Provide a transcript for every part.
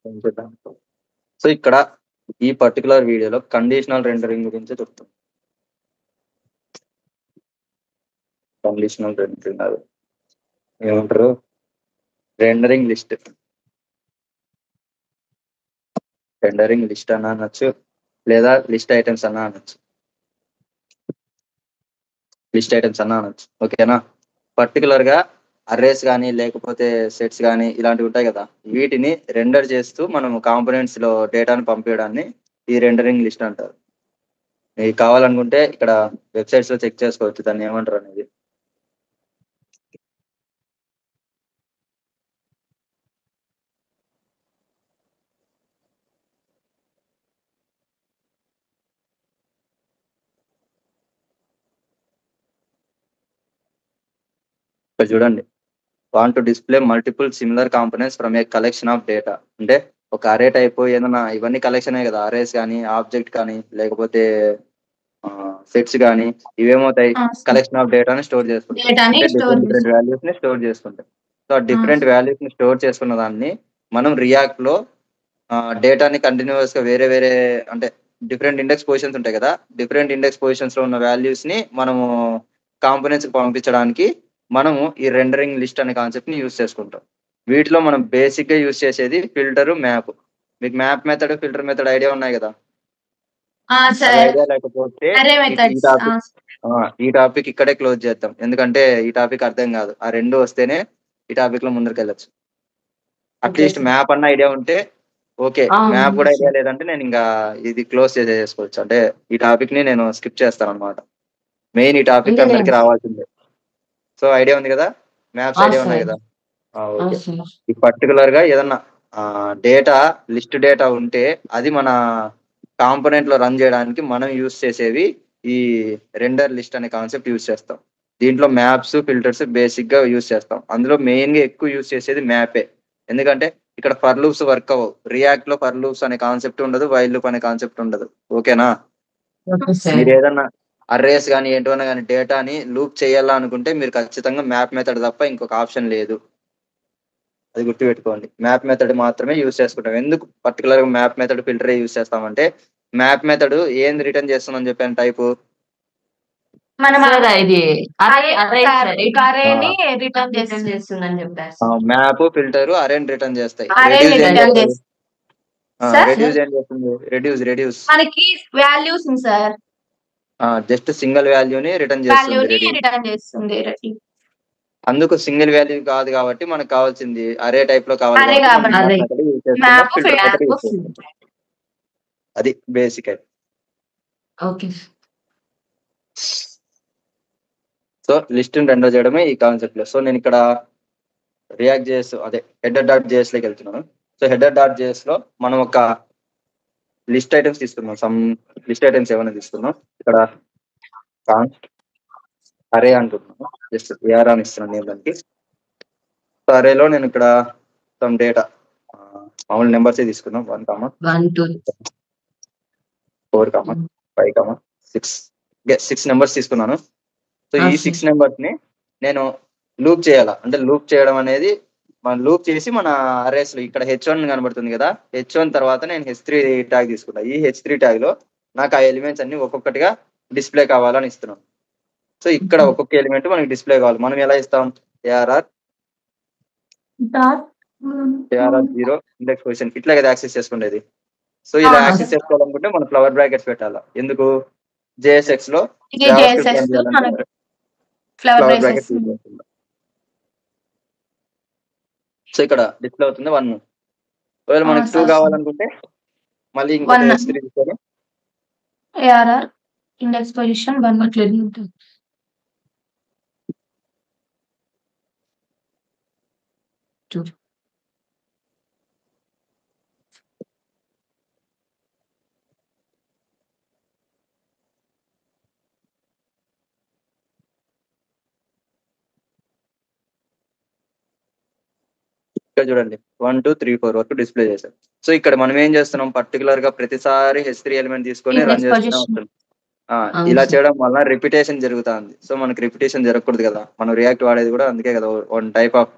ఏం చేద్దాం. సో ఇక్కడ ఈ పర్టికులర్ వీడియోలో కండిషనల్ రెండరింగ్ గురించి చెప్తాం. కండిషనల్ రెండరింగ్ అది ఏమంటారు, రెండరింగ్ లిస్ట్, రెండరింగ్ లిస్ట్ అన్న అనొచ్చు, లేదా లిస్ట్ ఐటమ్స్ అన్న అనొచ్చు, లిస్ట్ ఐటమ్స్ అన్న అనొచ్చు. ఓకేనా. పర్టికులర్ గా అర్రేస్ కానీ లేకపోతే సెట్స్ కానీ ఇలాంటివి ఉంటాయి కదా, వీటిని రెండర్ చేస్తూ మనం కాంపోనెంట్స్ లో డేటాను పంపించడాన్ని ఈ రెండరింగ్ లిస్ట్ అంటారు. మీకు కావాలనుకుంటే ఇక్కడ వెబ్సైట్స్ లో చెక్ చేసుకోవచ్చు దాన్ని ఏమంటారు అనేది. ఇక్కడ చూడండి, want to display multiple similar components from A collection of data. అంటే ఒక అరే టైప్ ఏదైనా, ఇవన్నీ కలెక్షన్ కదా, అరేస్ కానీ ఆబ్జెక్ట్ కానీ లేకపోతే సెట్స్ కానీ ఇవేమవుతాయి, కలెక్షన్ ఆఫ్ డేటాని స్టోర్ చేసుకుంటాయి. అంటే డిఫరెంట్ వాల్యూస్ ని స్టోర్ చేసుకుంటాయి. సో ఆ డిఫరెంట్ వాల్యూస్ ని స్టోర్ చేసుకున్న దాన్ని మనం రియాక్ట్ లో డేటాని కంటిన్యూస్ గా వేరే వేరే, అంటే డిఫరెంట్ ఇండెక్స్ పొజిషన్స్ ఉంటాయి కదా, డిఫరెంట్ ఇండెక్స్ పొజిషన్స్ లో ఉన్న వాల్యూస్ ని మనము కాంపోనెంట్స్ పంపించడానికి మనము ఈ రెండరింగ్ లిస్ట్ అనే కాన్సెప్ట్ ని యూజ్ చేసుకుంటాం. వీటిలో మనం బేసిక్ గా యూజ్ చేసేది ఫిల్టర్, మ్యాప్. మీకు map method, filter method idea ఉన్నాయి కదా. ఐడియా లేకపోతే ఈ టాపిక్ ఇక్కడే క్లోజ్ చేద్దాం, ఎందుకంటే ఈ టాపిక్ అర్థం కాదు. ఆ రెండు వస్తేనే ఈ టాపిక్ లో ముందరికి వెళ్ళచ్చు. అట్లీస్ట్ మ్యాప్ అన్న ఐడియా ఉంటే ఓకే, మ్యాప్ కూడా ఐడియా లేదంటే నేను ఇంకా ఇది క్లోజ్ చేసేసుకోవచ్చు. అంటే ఈ టాపిక్ ని నేను స్కిప్ చేస్తాను అనమాట. మెయిన్ ఈ టాపిక్ అందరికి రావాల్సిందే. సో ఐడియా ఉంది కదా, మ్యాప్స్ ఐడియా ఉన్నాయి కదా. ఓకే. ఈ పర్టికులర్ గా ఏదన్నా డేటా, లిస్ట్ డేటా ఉంటే అది మన కాంపోనెంట్ లో రన్ చేయడానికి మనం యూజ్ చేసేవి ఈ రెండర్ లిస్ట్ అనే కాన్సెప్ట్ యూజ్ చేస్తాం. దీంట్లో మ్యాప్స్, ఫిల్టర్స్ బేసిక్ గా యూజ్ చేస్తాం. అందులో మెయిన్ గా ఎక్కువ యూజ్ చేసేది మ్యాపే. ఎందుకంటే ఇక్కడ ఫర్ లూప్స్ వర్క్ అవ్వవు. రియాక్ట్ లో ఫర్ లూప్స్ అనే కాన్సెప్ట్ ఉండదు, వైల్ లూప్ అనే కాన్సెప్ట్ ఉండదు. ఓకేనా. మీరు ఏదన్నా అర్రేస్ కానీ ఏంటన్నా కానీ డేటాని లూప్ చేయాలా అనుకుంటే మీరు ఖచ్చితంగా మ్యాప్ మెథడ్ తప్ప ఇంకొక ఆప్షన్ లేదు. అది గుర్తుపెట్టుకోండి. మ్యాప్ మెథడ్ మాత్రమే యూజ్ చేసుకుంటాం. ఎందుకు పర్టికులర్ గా మ్యాప్ మెథడ్, ఫిల్టర్ యూజ్ చేస్తామంటే మ్యాప్ మెథడ్ ఏం రిటర్న్ చేస్తుందని చెప్పాను టైపు, మ్యాప్, ఫిల్టర్ అరేని రిటర్న్ చేస్తాయి. రెడ్యూస్ ఏం చేస్తుంది, రెడ్యూస్ మనకి వాల్యూస్ సార్, జస్ట్ సింగిల్ వాల్యూని రిటర్న్ చేస్తుంది. అందుకు సింగిల్ వాల్యూ కాదు కాబట్టి మనకు కావాల్సింది అరే టైప్ లో కావాలి. అది బేసిక్ అయితే. సో లిస్ట్ రెండర్ చేయడమే ఈ కాన్సెప్ట్ లో. సో నేను ఇక్కడ రియాక్ట్ జేఎస్, అదే హెడర్ డాట్ జేఎస్ లోకి వెళ్తున్నాను. సో హెడర్ డాట్ జేఎస్ లో మనం ఒక లిస్ట్ ఐటమ్స్ తీసుకున్నాం. సమ్ లిస్ట్ ఐటమ్స్ ఏమైనా తీసుకున్నాం. ఇక్కడ అరే అంటున్నాను, జస్ట్ ఏఆర్ అని ఇస్తున్నాను నేను దానికి. సో అరేలో నేను ఇక్కడ సమ్ డేటా మామూలు నెంబర్స్ తీసుకున్నాం. 1, 4, 5, 6 నెంబర్స్ తీసుకున్నాను. సో ఈ 6 నెంబర్స్ ని నేను లూప్ చేయాలా. అంటే లూప్ చేయడం అనేది మనం లూప్ చేసి మన అరేస్ లో ఇక్కడ H1 కనబడుతుంది కదా, H1 తర్వాత నేను H3 ట్యాగ్ తీసుకున్నా. ఈ H3 ట్యాగ్ లో నాకు ఆ ఎలిమెంట్స్ అన్ని ఒక్కొక్కటిగా డిస్ప్లే కావాలని ఇస్తున్నాం. సో ఇక్కడ ఒక్కొక్క ఎలిమెంట్ మనకి డిస్ప్లే కావాలి. మనం ఎలా ఇస్తాం, ARR 0 ఇండెక్స్ పొజిషన్ ఇట్లా కదా యాక్సెస్ చేసుకునేది. సో ఇలా యాక్సెస్ చేసుకోవాలనుకుంటే మనం ఫ్లవర్ బ్రాకెట్స్ పెట్టాలా. ఎందుకు, JSX లో ఫ్లవర్ బ్రాకెట్స్. సో ఇక్కడ డిస్ప్లే అవుతుంది 1. ఒకవేళ మనకి 2 కావాలనుకుంటే మళ్ళీ ఇంకొక H3 తీసుకొని ARR ఇండెక్స్ పొజిషన్ 1 అట్లేదు ఉంటుంది. ఇక్కడ చూడండి 1, 2, 3, 4 వరకు డిస్ప్లే చేశారు. సో ఇక్కడ మనం ఏం చేస్తున్నాం, పర్టికులర్ గా ప్రతిసారి H3 ఎలిమెంట్ తీసుకొని రన్ చేస్తూనే వస్తుంది. ఇలా చేయడం వల్ల రిపిటేషన్ జరుగుతుంది. సో మనకి రిపిటేషన్ జరగకూడదు కదా, మనం రియాక్ట్ వాడేది కూడా అందుకే కదా, వన్ టైప్ ఆఫ్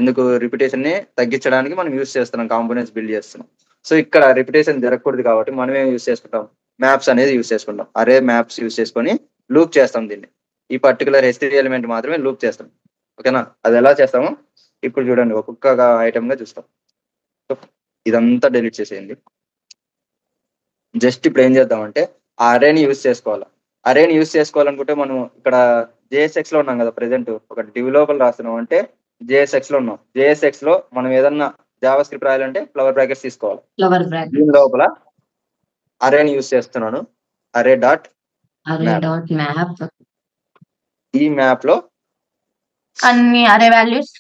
ఎందుకు రిపిటేషన్ ని తగ్గించడానికి మనం యూస్ చేస్తున్నాం, కాంపోనెంట్స్ బిల్డ్ చేస్తున్నాం. సో ఇక్కడ రిపిటేషన్ జరగకూడదు కాబట్టి మనం ఏం యూస్ చేసుకుంటాం, మ్యాప్స్ అనేది యూస్ చేసుకుంటాం. అరే మ్యాప్స్ యూస్ చేసుకొని లూప్ చేస్తాం దీన్ని. ఈ పర్టికులర్ H3 ఎలిమెంట్ మాత్రమే లూప్ చేస్తాం. ఓకేనా, అది ఎలా చేస్తామో ఇప్పుడు చూడండి, ఒక్కొక్క ఐటమ్ గా చూస్తాం. సో ఇదంతా డిలీట్ చేసేయండి. జస్ట్ ఇప్పుడు ఏం చేద్దామంటే ఆ అరేని యూస్ చేసుకోవాలి. అరేని యూస్ చేసుకోవాలనుకుంటే మనం ఇక్కడ JSX లో ఉన్నాం కదా, ప్రెసెంట్ ఒక డివ్ లోపల రాస్తున్నాం అంటే JSX లో ఉన్నాం. JSX లో మనం ఏదన్నా జావా స్క్రిప్ట్ రాయాలంటే ఫ్లవర్ బ్రాకెట్స్ తీసుకోవాలి. ఫ్లవర్ బ్రాకెట్ దీని లోపల అరేని యూస్ చేస్తున్నాను, అరే డాట్ మ్యాప్. ఈ మ్యాప్ లో అన్ని అరే వాల్యూస్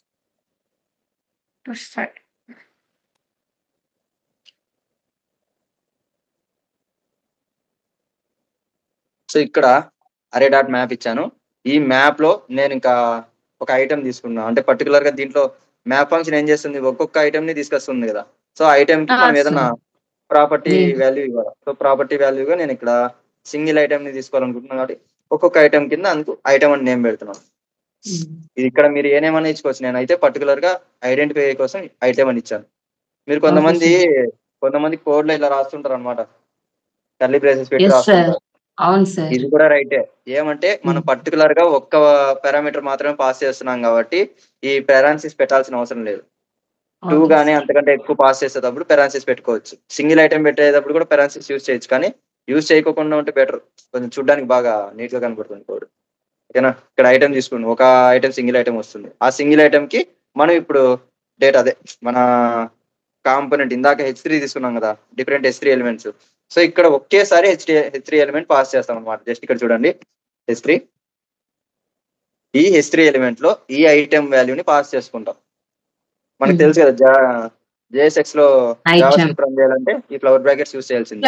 వస్తాయి. సో ఇక్కడ అరే డాట్ మ్యాప్ ఇచ్చాను. ఈ మ్యాప్ లో నేను ఇంకా ఒక ఐటమ్ తీసుకున్నా అంటే పర్టికులర్ గా దీంట్లో మ్యాప్ ఫంక్షన్ ఏం చేస్తుంది, ఒక్కొక్క ఐటమ్ ని తీసుకొస్తుంది కదా. సో ఐటమ్ కి మనం ఏదన్నా ప్రాపర్టీ వాల్యూ ఇవ్వాలి. సో ప్రాపర్టీ వాల్యూగా నేను ఇక్కడ సింగిల్ ఐటమ్ ని తీసుకోవాలనుకుంటున్నాను కాబట్టి ఒక్కొక్క ఐటమ్ కింద అందుకు ఐటమ్ అని నేమ్ పెడుతున్నాను. ఇది ఇక్కడ మీరు ఏ నేమ్ అని ఇచ్చుకోవచ్చు. నేను అయితే పర్టికులర్ గా ఐడెంటిఫై కోసం ఐటమ్ అని ఇచ్చాను. మీరు కొంతమంది కోడ్ లో ఇలా రాస్తుంటారు అనమాట, కర్లీ బ్రేసెస్ పెట్టి రాస్తుంటారు. అవును సార్, ఇది కూడా రైటే. ఏమంటే మనం పర్టికులర్ గా ఒక్క పారామీటర్ మాత్రమే పాస్ చేస్తున్నాం కాబట్టి ఈ పెరాన్సిస్ పెట్టాల్సిన అవసరం లేదు. 2 గానీ అంతకంటే ఎక్కువ పాస్ చేసేటప్పుడు పెరాన్సిస్ పెట్టుకోవచ్చు. సింగిల్ ఐటమ్ పెట్టేటప్పుడు కూడా పెరాన్సిస్ యూజ్ చేయొచ్చు, కానీ యూజ్ చేయకుండా ఉంటే బెటర్, కొంచెం చూడడానికి బాగా నీట్ గా కనబడుతుంది కోడ్. ఓకేనా, ఇక్కడ ఐటమ్ తీసుకోండి, ఒక ఐటమ్ సింగిల్ ఐటమ్ వస్తుంది. ఆ సింగిల్ ఐటమ్ కి మనం ఇప్పుడు డేటా అదే మన కాంపోనెంట్ ఇందాక H3 తీసుకున్నాం కదా, డిఫరెంట్ H3 ఎలిమెంట్స్. సో ఇక్కడ ఒకేసారి H3 ఎలిమెంట్ పాస్ చేస్తాం అనమాట. జస్ట్ ఇక్కడ చూడండి, H3 ఈ H3 ఎలిమెంట్ లో ఈ ఐటమ్ వాల్యూని పాస్ చేసుకుంటాం. మనకు తెలుసు కదా JSX లో జావా స్క్రిప్ట్ రన్ చేయాలంటే ఈ ఫ్లవర్ బ్రాకెట్స్ యూస్ చేయాల్సింది.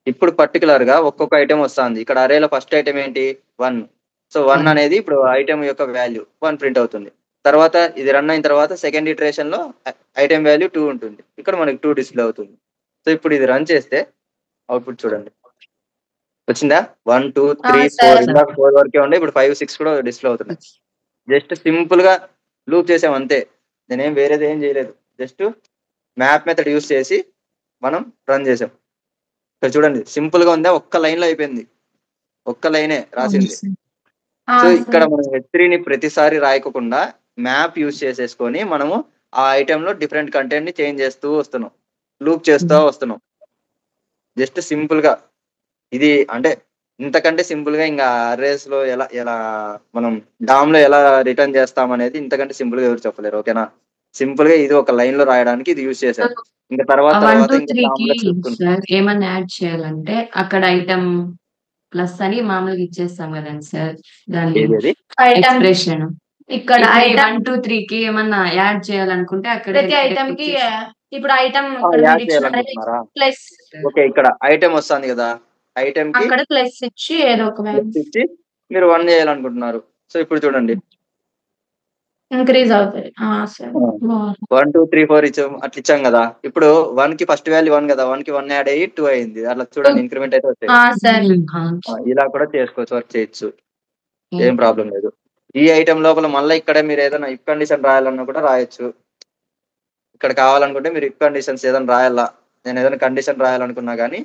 ఇప్పుడు పర్టికులర్ గా ఒక్కొక్క ఐటమ్ వస్తుంది. ఇక్కడ అరేలో ఫస్ట్ ఐటమ్ ఏంటి, 1. సో 1 అనేది ఇప్పుడు ఐటమ్ యొక్క వాల్యూ 1 ప్రింట్ అవుతుంది. తర్వాత ఇది రన్ అయిన తర్వాత సెకండ్ ఇటరేషన్ లో ఐటమ్ వాల్యూ 2 ఉంటుంది. ఇక్కడ మనకి 2 డిస్ప్లే అవుతుంది. సో ఇప్పుడు ఇది రన్ చేస్తే అవుట్పుట్ చూడండి, వచ్చిందా? 1 2 3 4 ఇంకా 4 వరకే ఉండే, ఇప్పుడు 5 6 కూడా డిస్ప్లే అవుతున్నాయి. జస్ట్ సింపుల్ గా లూప్ చేసాం అంతే, నేనేం వేరేది ఏం చేయలేదు. జస్ట్ మ్యాప్ మెథడ్ యూస్ చేసి మనం రన్ చేసాం. ఇక్కడ చూడండి సింపుల్ గా ఉందా, ఒక్క లైన్ లో అయిపోయింది, ఒక్క లైనే రాసింది. సో ఇక్కడ మనం H3 ని ప్రతిసారి రాయకుండా మ్యాప్ యూస్ చేసేసుకొని మనము ఆ ఐటమ్ లో డిఫరెంట్ కంటెంట్ ని చేంజ్ చేస్తూ వస్తున్నాం, లూప్ చేస్తూ వస్తున్నాం. జస్ట్ సింపుల్ గా ఇది అంటే ఇంతకంటే సింపుల్ గా ఇంకా అరేస్ లో ఎలా ఎలా మనం డామ్ లో ఎలా రిటర్న్ చేస్తాం అనేది ఇంతకంటే సింపుల్ గా ఎవరు చెప్పలేరు. ఓకేనా, సింపుల్ గా ఇది ఒక లైన్ లో రాయడానికి ఇది యూజ్ చేశారు. ఇంకా తర్వాత 1 2 3 ఏమన్నా యాడ్ చేయాలంటే అక్కడ ఐటమ్ ప్లస్ అని మామూలుగా ఇచ్చేస్తాం కదండి సార్, దాని ఎక్స్ప్రెషన్ ఇక్కడ 1 2 3 కి ఏమన్నా యాడ్ చేయాలనుకుంటే అక్కడ ప్రతి ఐటమ్ కి ఇప్పుడు ఐటమ్ యాడ్ చేయాలనుకుంటున్నారా? ప్లస్ ఓకే, ఇక్కడ ఐటమ్ వస్తుంది కదా, ఐటమ్ కి అక్కడ ప్లస్ ఇచ్చి ఏదో ఒక ఇచ్చి మీరు 1 చేయాలనుకుంటున్నారు. సో ఇప్పుడు చూడండి ఇంక్రీజ్ అవుతుంది. 1 2 3 4 ఇచ్చాం, అట్లా ఇచ్చాం కదా. ఇప్పుడు 1 కి ఫస్ట్ వాల్యూ 1 కదా, 1 కి 1 యాడ్ అయ్యి 2 అయింది. అట్లా చూడండి ఇంక్రిమెంట్ అయితే వచ్చాయి. ఇలా కూడా చేసుకోవచ్చు, వర్క్ చేయొచ్చు, ఏం ప్రాబ్లం లేదు. ఈ ఐటమ్ లోపల మళ్ళీ ఇక్కడ మీరు ఏదైనా ఇఫ్ కండిషన్ రాయాలన్నా కూడా రాయొచ్చు. ఇక్కడ కావాలనుకుంటే మీరు ఇఫ్ కండిషన్స్ ఏదైనా రాయాలా, నేను ఏదైనా కండిషన్ రాయాలనుకున్నా కానీ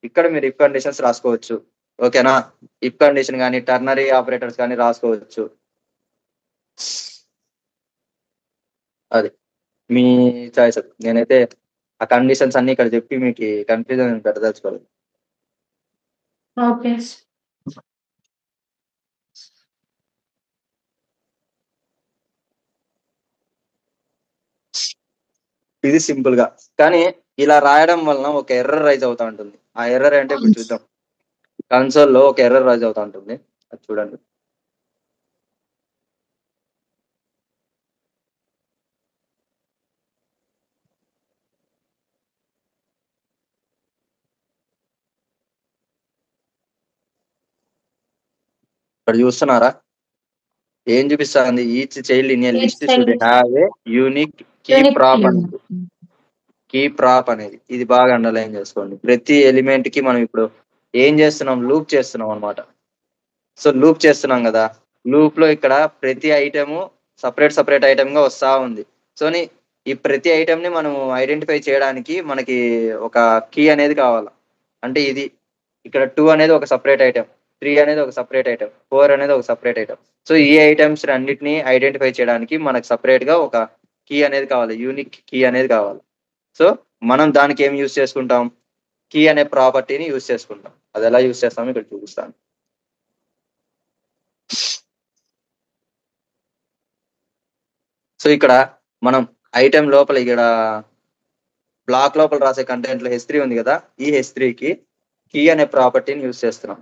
ఇక్కడ మీరు ఇఫ్ కండిషన్స్ రాసుకోవచ్చు. ఓకేనా, ఇఫ్ కండిషన్ కానీ టర్నరీ ఆపరేటర్స్ కానీ రాసుకోవచ్చు. అది మీ చాయిస్. నేనైతే ఆ కండిషన్స్ అన్ని ఇక్కడ చెప్పి మీకు కన్ఫ్యూజన్ పెట్టదలుచుకోలేదు. ఓకే, ఇది సింపుల్ గా, కానీ ఇలా రాయడం వలన ఒక ఎర్రర్ రైజ్ అవుతా ఉంటుంది. ఆ ఎర్రర్ అంటే ఇప్పుడు చూద్దాం, కన్సోల్ లో ఒక ఎర్రర్ రైజ్ అవుతా ఉంటుంది, అది చూడండి. ఇక్కడ చూస్తున్నారా ఏం చూపిస్తుంది, each child in a list should have a unique key prop అనేది. కీ ప్రాప్ అనేది ఇది బాగా అండర్లైన్ చేసుకోండి. ప్రతి ఎలిమెంట్ కి మనం ఇప్పుడు ఏం చేస్తున్నాం, లూప్ చేస్తున్నాం అనమాట. సో లూప్ చేస్తున్నాం కదా, లూప్ లో ఇక్కడ ప్రతి ఐటము సపరేట్ ఐటమ్ గా వస్తా ఉంది. సో ఈ ప్రతి ఐటమ్ ని మనం ఐడెంటిఫై చేయడానికి మనకి ఒక కీ అనేది కావాలి. అంటే ఇది ఇక్కడ 2 అనేది ఒక సపరేట్ ఐటమ్, 3 అనేది ఒక సపరేట్ ఐటమ్, 4 అనేది ఒక సపరేట్ ఐటమ్. సో ఈ ఐటమ్స్ అన్నిటిని ఐడెంటిఫై చేయడానికి మనకు సపరేట్ గా ఒక కీ అనేది కావాలి, యూనిక్ కీ అనేది కావాలి. సో మనం దానికి ఏం యూజ్ చేసుకుంటాం, కీ అనే ప్రాపర్టీని యూజ్ చేసుకుంటాం. అది ఎలా యూజ్ చేస్తామో ఇక్కడ చూపిస్తాను. సో ఇక్కడ మనం ఐటమ్ లోపల ఇక్కడ బ్లాక్ లోపల రాసే కంటెంట్ లో H3 ఉంది కదా, ఈ H3కి కీ అనే ప్రాపర్టీని యూజ్ చేస్తున్నాం.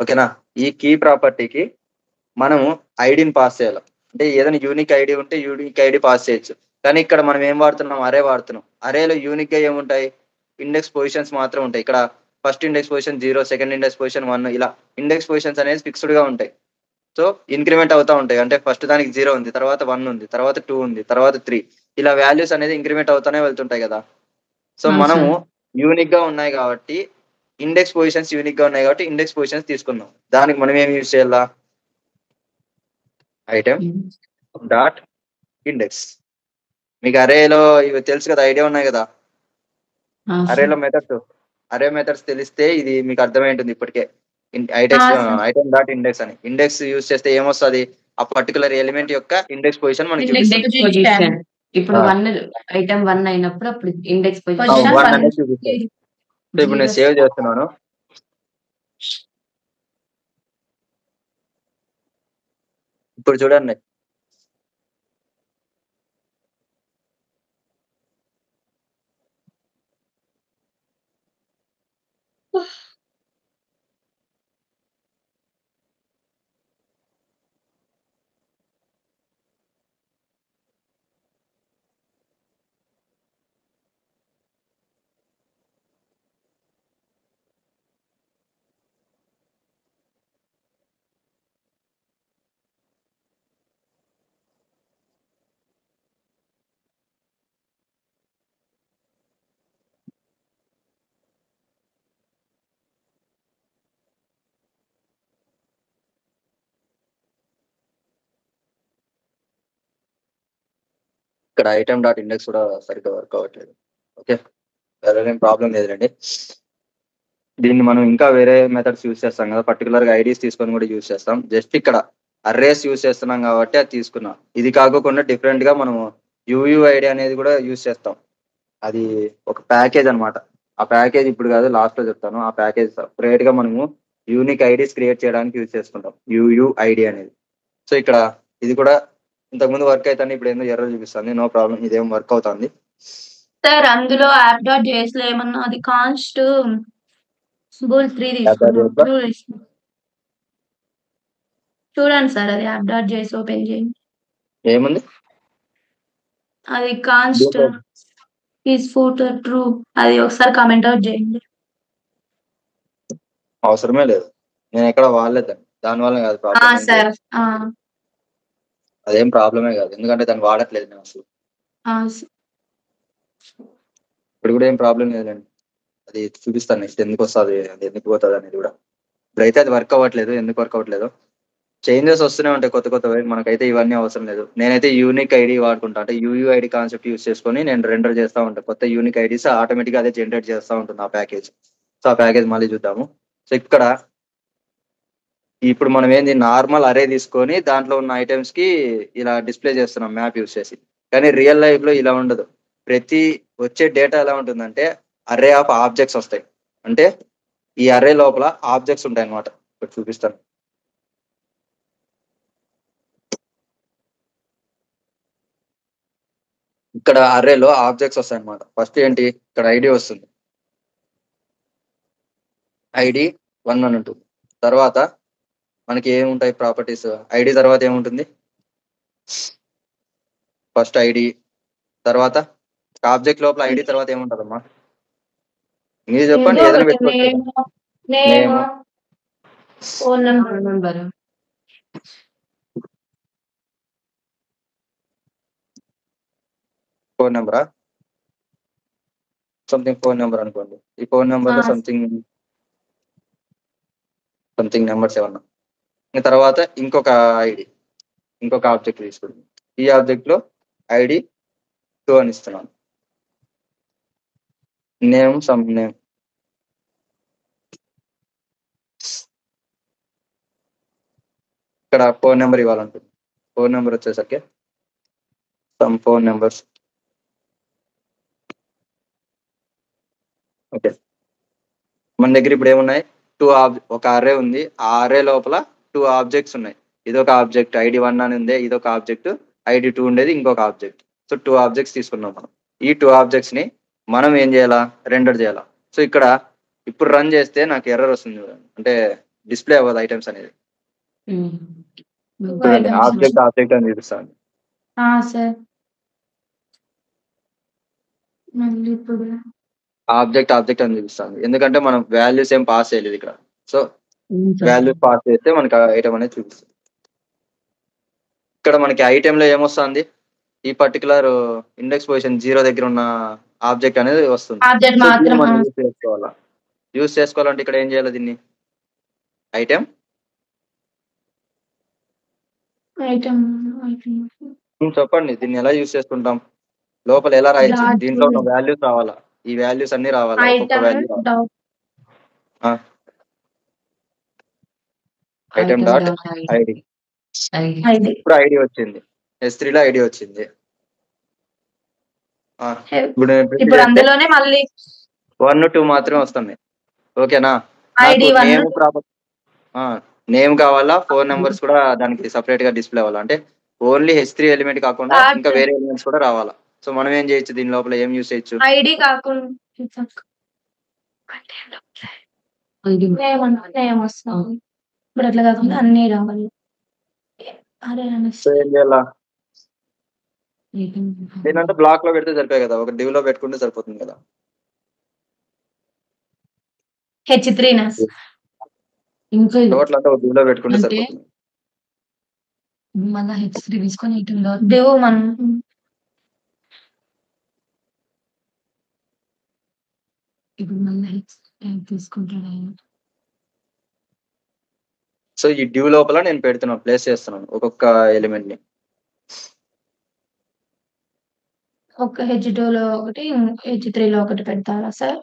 ఓకేనా, ఈ కీ ప్రాపర్టీకి మనము ఐడిని పాస్ చేయాలి. అంటే ఏదైనా యూనిక్ ఐడి ఉంటే యూనిక్ ఐడి పాస్ చేయొచ్చు. కానీ ఇక్కడ మనం ఏం వాడుతున్నాం, అరే వాడుతున్నాం. అరేలో యూనిక్ గా ఏముంటాయి, ఇండెక్స్ పొజిషన్స్ మాత్రం ఉంటాయి. ఇక్కడ first index position 0, second index position 1, ఇలా ఇండెక్స్ పొజిషన్స్ అనేది ఫిక్స్డ్ గా ఉంటాయి. సో ఇంక్రిమెంట్ అవుతా ఉంటాయి. అంటే ఫస్ట్ దానికి 0 ఉంది, తర్వాత 1 ఉంది, తర్వాత 2 ఉంది, తర్వాత 3, ఇలా వాల్యూస్ అనేది ఇంక్రిమెంట్ అవుతానే వెళ్తుంటాయి కదా. సో మనము యూనిక్ గా ఉన్నాయి కాబట్టి ఇండెక్స్ పొజిషన్స్ యూనిక్ గా ఉన్నాయి కాబట్టి ఇండెక్స్ పొజిషన్స్ తీసుకున్నాం. దానికి మనం ఏం యూజ్ చేయాలా, ఐటమ్ డాట్ ఇండెక్స్. మీకు అరేలో ఇవి తెలుసు కదా, ఐడియా ఉన్నాయి కదా, అరేలో అరే మెథడ్స్ తెలిస్తే ఇది మీకు అర్థమై ఉంటుంది ఇప్పటికే. ఐటమ్ డాట్ ఇండెక్స్ అని ఇండెక్స్ యూజ్ చేస్తే ఏమొస్తుంది, ఆ పర్టికులర్ ఎలిమెంట్ యొక్క ఇండెక్స్ పొజిషన్ మనకి చూపిస్తుంది. ఇప్పుడు ఐటమ్ 1 అయినప్పుడు అప్పుడు ఇండెక్స్ చూపిస్తుంది. సో ఇప్పుడు నేను సేవ్ చేస్తున్నాను. ఇప్పుడు చూడండి, ఇక్కడ ఐటమ్ డాట్ ఇండెక్స్ కూడా సరిగ్గా వర్క్ అవ్వట్లేదు. ఓకే, వేరేం ప్రాబ్లం లేదండి. దీన్ని మనం ఇంకా వేరే మెథడ్స్ యూజ్ చేస్తాం కదా, పర్టికులర్ గా ఐడీస్ తీసుకొని కూడా యూజ్ చేస్తాం. జస్ట్ ఇక్కడ అర్రేస్ యూజ్ చేస్తున్నాం కాబట్టి అది తీసుకున్నాం. ఇది కాకుండా డిఫరెంట్ గా మనము యూయుఐడి అనేది కూడా యూజ్ చేస్తాం. అది ఒక ప్యాకేజ్ అన్నమాట. ఆ ప్యాకేజ్ ఇప్పుడు కాదు, లాస్ట్ లో చెప్తాను. ఆ ప్యాకేజ్ సపరేట్ గా మనము యూనిక్ ఐడీస్ క్రియేట్ చేయడానికి యూజ్ చేసుకుంటాం, యూయుఐడి అనేది. సో ఇక్కడ ఇది కూడా ఇంతకుముందు వర్క్ అవుతుంది, ఇప్పుడు ఏందో ఎర్రర్ చూపిస్తుంది. నో ప్రాబ్లం, ఇదేం వర్క్ అవుతుంది. సార్ అందులో యాప్ డాట్ జేఎస్ లో ఏమన్నా అది కాన్స్ట్ బుల్ 3 తీసుకున్నాం. చూడండి సార్, అది యాప్ డాట్ జేఎస్ ఓపెన్ చేయండి. ఏముంది అది కాన్స్ట్ ఈజ్ ఫూటర్ ట్రూ, అది ఒకసారి కామెంట్ అవుట్ చేయండి. అవసరమే లేదు, నేను ఎక్కడ వాడలేదు దానివల్ల కాదు ప్రాబ్లం. సార్ అదేం ప్రాబ్లమే కాదు, ఎందుకంటే దాన్ని వాడట్లేదు నేను అసలు. ఇప్పుడు కూడా ఏం ప్రాబ్లం లేదండి. అది చూపిస్తాను నెక్స్ట్ ఎందుకు వస్తుంది, అది ఎందుకు పోతుంది అనేది కూడా. ఇప్పుడైతే అది వర్క్ అవ్వట్లేదు. ఎందుకు వర్క్ అవ్వట్లేదు, చేంజెస్ వస్తూనే ఉంటాయి కొత్త కొత్తవి. మనకైతే ఇవన్నీ అవసరం లేదు. నేనైతే యూనిక్ ఐడి వాడుకుంటా. అంటే యూయుఐడి కాన్సెప్ట్ యూజ్ చేసుకొని నేను రెండర్ చేస్తూ ఉంటాను. కొత్త యూనిక్ ఐడీస్ ఆటోమేటిక్గా అదే జనరేట్ చేస్తూ ఉంటుంది ఆ ప్యాకేజ్. సో ఆ ప్యాకేజ్ మళ్ళీ చూద్దాము. సో ఇక్కడ ఇప్పుడు మనం ఏంది, నార్మల్ అరే తీసుకొని దాంట్లో ఉన్న ఐటమ్స్ కి ఇలా డిస్ప్లే చేస్తున్నాం మ్యాప్ యూజ్ చేసి. కానీ రియల్ లైఫ్ లో ఇలా ఉండదు. ప్రతి వచ్చే డేటా ఎలా ఉంటుందంటే అరే ఆఫ్ ఆబ్జెక్ట్స్ వస్తాయి. అంటే ఈ అరే లోపల ఆబ్జెక్ట్స్ ఉంటాయి అన్నమాట. ఇప్పుడు చూపిస్తాను. ఇక్కడ అర్రేలో ఆబ్జెక్ట్స్ వస్తాయి అన్నమాట. ఫస్ట్ ఏంటి, ఇక్కడ ఐడి వస్తుంది, ఐడి 1 1 2. తర్వాత మనకి ఏముంటాయి ప్రాపర్టీస్, ఐడి తర్వాత ఏముంటుంది, ఫస్ట్ ఐడి, తర్వాత ఆబ్జెక్ట్ లోపల ఐడి తర్వాత ఏముంటదమ్మా మీరు చెప్పండి. ఏదైనా పెట్టుకోవచ్చు. ఫోన్ నెంబరా, సంథింగ్ ఫోన్ నెంబర్ అనుకోండి. ఈ ఫోన్ నెంబర్ లో సంథింగ్ నెంబర్స్ ఏమన్నా. తర్వాత ఇంకొక ఐడి, ఇంకొక ఆబ్జెక్ట్ తీసుకుంటాం. ఈ ఆబ్జెక్ట్ లో ఐడి 2 అని ఇస్తున్నాను. Name some name. ఇక్కడ ఫోన్ నెంబర్ ఇవ్వాలంటుంది. ఫోన్ నెంబర్ వచ్చేసరికి సమ్ ఫోన్ నెంబర్స్. ఓకే, మన దగ్గర ఇప్పుడు ఏమున్నాయి, ఒక అర్రే ఉంది. ఆ అర్రే లోపల 2 ఆబ్జెక్ట్స్ ఉన్నాయి. ఇదొక ఆబ్జెక్ట్ ID1 అని ఉంది, ఇదొక ఆబ్జెక్ట్ ID2 ఉండేది ఇంకొక ఆబ్జెక్ట్. సో 2 ఆబ్జెక్ట్స్ తీసుకున్నాం మనం. ఈ 2 ఆబ్జెక్ట్స్ ని మనం ఏం చేయాలా, రెండర్ చేయాలా. సో ఇక్కడ ఇప్పుడు రన్ చేస్తే నాకు ఎర్రర్ వస్తుంది, అంటే డిస్ప్లే అవ్వదు ఐటమ్స్ అనేది. ఆబ్జెక్ట్ ఆబ్జెక్ట్ అని చూపిస్తాను. ఆబ్జెక్ట్ ఆబ్జెక్ట్ అని చూపిస్తాను, ఎందుకంటే మనం వాల్యూస్ ఏం పాస్ చేయలేదు ఇక్కడ. సో వాల్యూస్ పాస్ చేస్తే మనకి ఐటమ్ అనేది చూపిస్తుంది. ఇక్కడ మనకి ఐటమ్ లో ఏమొస్తుంది, ఈ పర్టికులర్ ఇండెక్స్ పొజిషన్ 0 దగ్గర ఉన్న ఆబ్జెక్ట్ అనేది వస్తుంది. యూస్ చేసుకోవాలంటే ఇక్కడ ఏం చేయాలి, దీన్ని ఐటమ్ చెప్పండి, దీన్ని ఎలా యూస్ చేసుకుంటాం, లోపల ఎలా రాయొచ్చు, దీంట్లో ఉన్న వాల్యూస్ రావాలా, ఈ వాల్యూస్ అన్ని రావాలా, ఒక్కొక్క వాల్యూ ఐటమ్ డాట్ ఐడి. ఇప్పుడు ఐడి వచ్చింది, S3 లో ఐడి వచ్చింది. ఇప్పుడు అందులోనే మళ్ళీ 1, 2 మాత్రమే వస్తున్నాయి. ఓకేనా, నేమ్ కావాలా, 4 నెంబర్స్ కూడా దానికి సపరేట్ గా డిస్ప్లే అవ్వాలా, అంటే ఓన్లీ H3 ఎలిమెంట్ కాకుండా ఇంకా వేరే ఎలిమెంట్స్ కూడా రావాలా. సో మనం ఏం చేయొచ్చు, దీని లోపల ఏం యూస్ చేయొచ్చు, ఐడి కాకుండా ఇప్పుడు అట్లా కాకుండా అన్ని రావాలి. ఏం చేయాలా, దీనంటే బ్లాక్ లో పెడితే సరిపోయి కదా, ఒక డివ్ లో పెట్టుకుంటే సరిపోతుంది కదా. H3 టోటల్ అంటే ఒక డివ్ లో పెట్టుకుంటే సరిపోతుంది. మళ్ళీ H3 తీసుకొని డివ్ మనం ఇప్పుడు మళ్ళీ తీసుకుంటాడు ఆయన. సో ఈ డివ్ లోపల నేను పెడుతున్నాను, ప్లేస్ చేస్తున్నాను ఒక్కొక్క ఎలిమెంట్ ని. ఒక H2 లో ఒకటి, H3 లో ఒకటి పెడతారా సార్?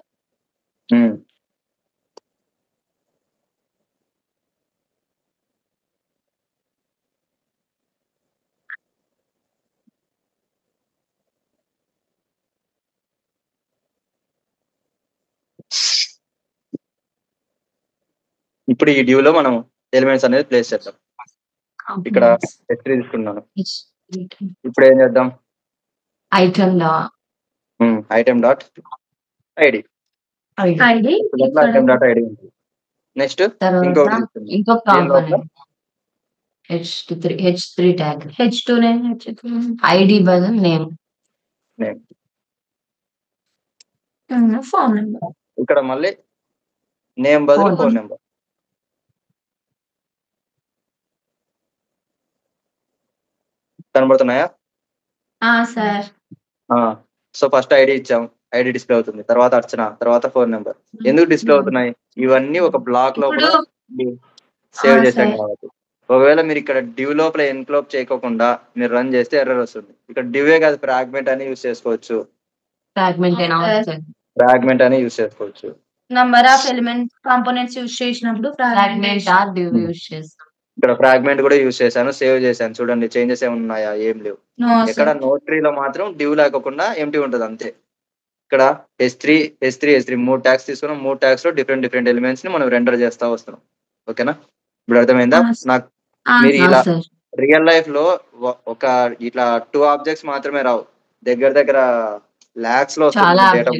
ఇప్పుడు ఈ డ్యూ లో మనం ఎలిమెంట్స్ అనేది ప్లేస్ చేద్దాం. ఇక్కడ H3 తీసుకున్నాను. ఇప్పుడు ఏం చేద్దాం, item dot ID. Item dot ID ఉంది. నెక్స్ట్ ఇంకొక component H3 tag, H2 ID బదులు నేమ్. ఫోన్ నెంబర్, ఇక్కడ మళ్ళీ నేమ్ బదులు ఫోన్ నెంబర్. కనబడుతున్నాయా సార్? సో ఫస్ట్ ఐడి ఇచ్చాం, ఐడి డిస్ప్లే అవుతుంది. తర్వాత అర్చన, తర్వాత ఫోన్ నెంబర్. ఎందుకు డిస్ప్లే అవుతున్నాయి, ఇవన్నీ ఒక బ్లాక్ లోపల సేవ్ చేశాం కాబట్టి. ఒకవేళ మీరు ఇక్కడ డివ్ లోపల ఎన్క్లోప్ చేయకుండా మీరు రన్ చేస్తే ఎర్రర్ వస్తుంది. ఇక్కడ డివే కాదు, ఫ్రాగ్మెంట్ అని యూస్ చేసుకోవచ్చు. ఫ్రాగ్మెంట్ అని యూస్ చేసుకోవచ్చు. Number of element components use చేసినప్పుడు ఫ్రాగ్మెంట్ ఆర్ డివ్ యూస్ చేస్తాం. ఇక్కడ ఫ్రాగ్మెంట్ కూడా యూస్ చేశాను, సేవ్ చేశాను. చూడండి చేంజెస్ ఏమున్నాయా, ఏం లేవు. ఇక్కడ నోట్ ట్రీ లో మాత్రం డివ్ లేకుండా ఎంటీ ఉంటుంది అంతే. ఇక్కడ H3 3 ట్యాగ్స్ తీసుకున్నాం. 3 ట్యాగ్స్ లో డిఫరెంట్ ఎలిమెంట్స్ ని మనం రెండర్ చేస్తా వస్తున్నాం. ఓకేనా, ఇప్పుడు అర్థమైందా నాకు? మీరు ఇలా రియల్ లైఫ్ లో ఒక ఇట్లా 2 ఆబ్జెక్ట్స్ మాత్రమే రావు, దగ్గర లాక్స్ లో వస్తుంది డేటా.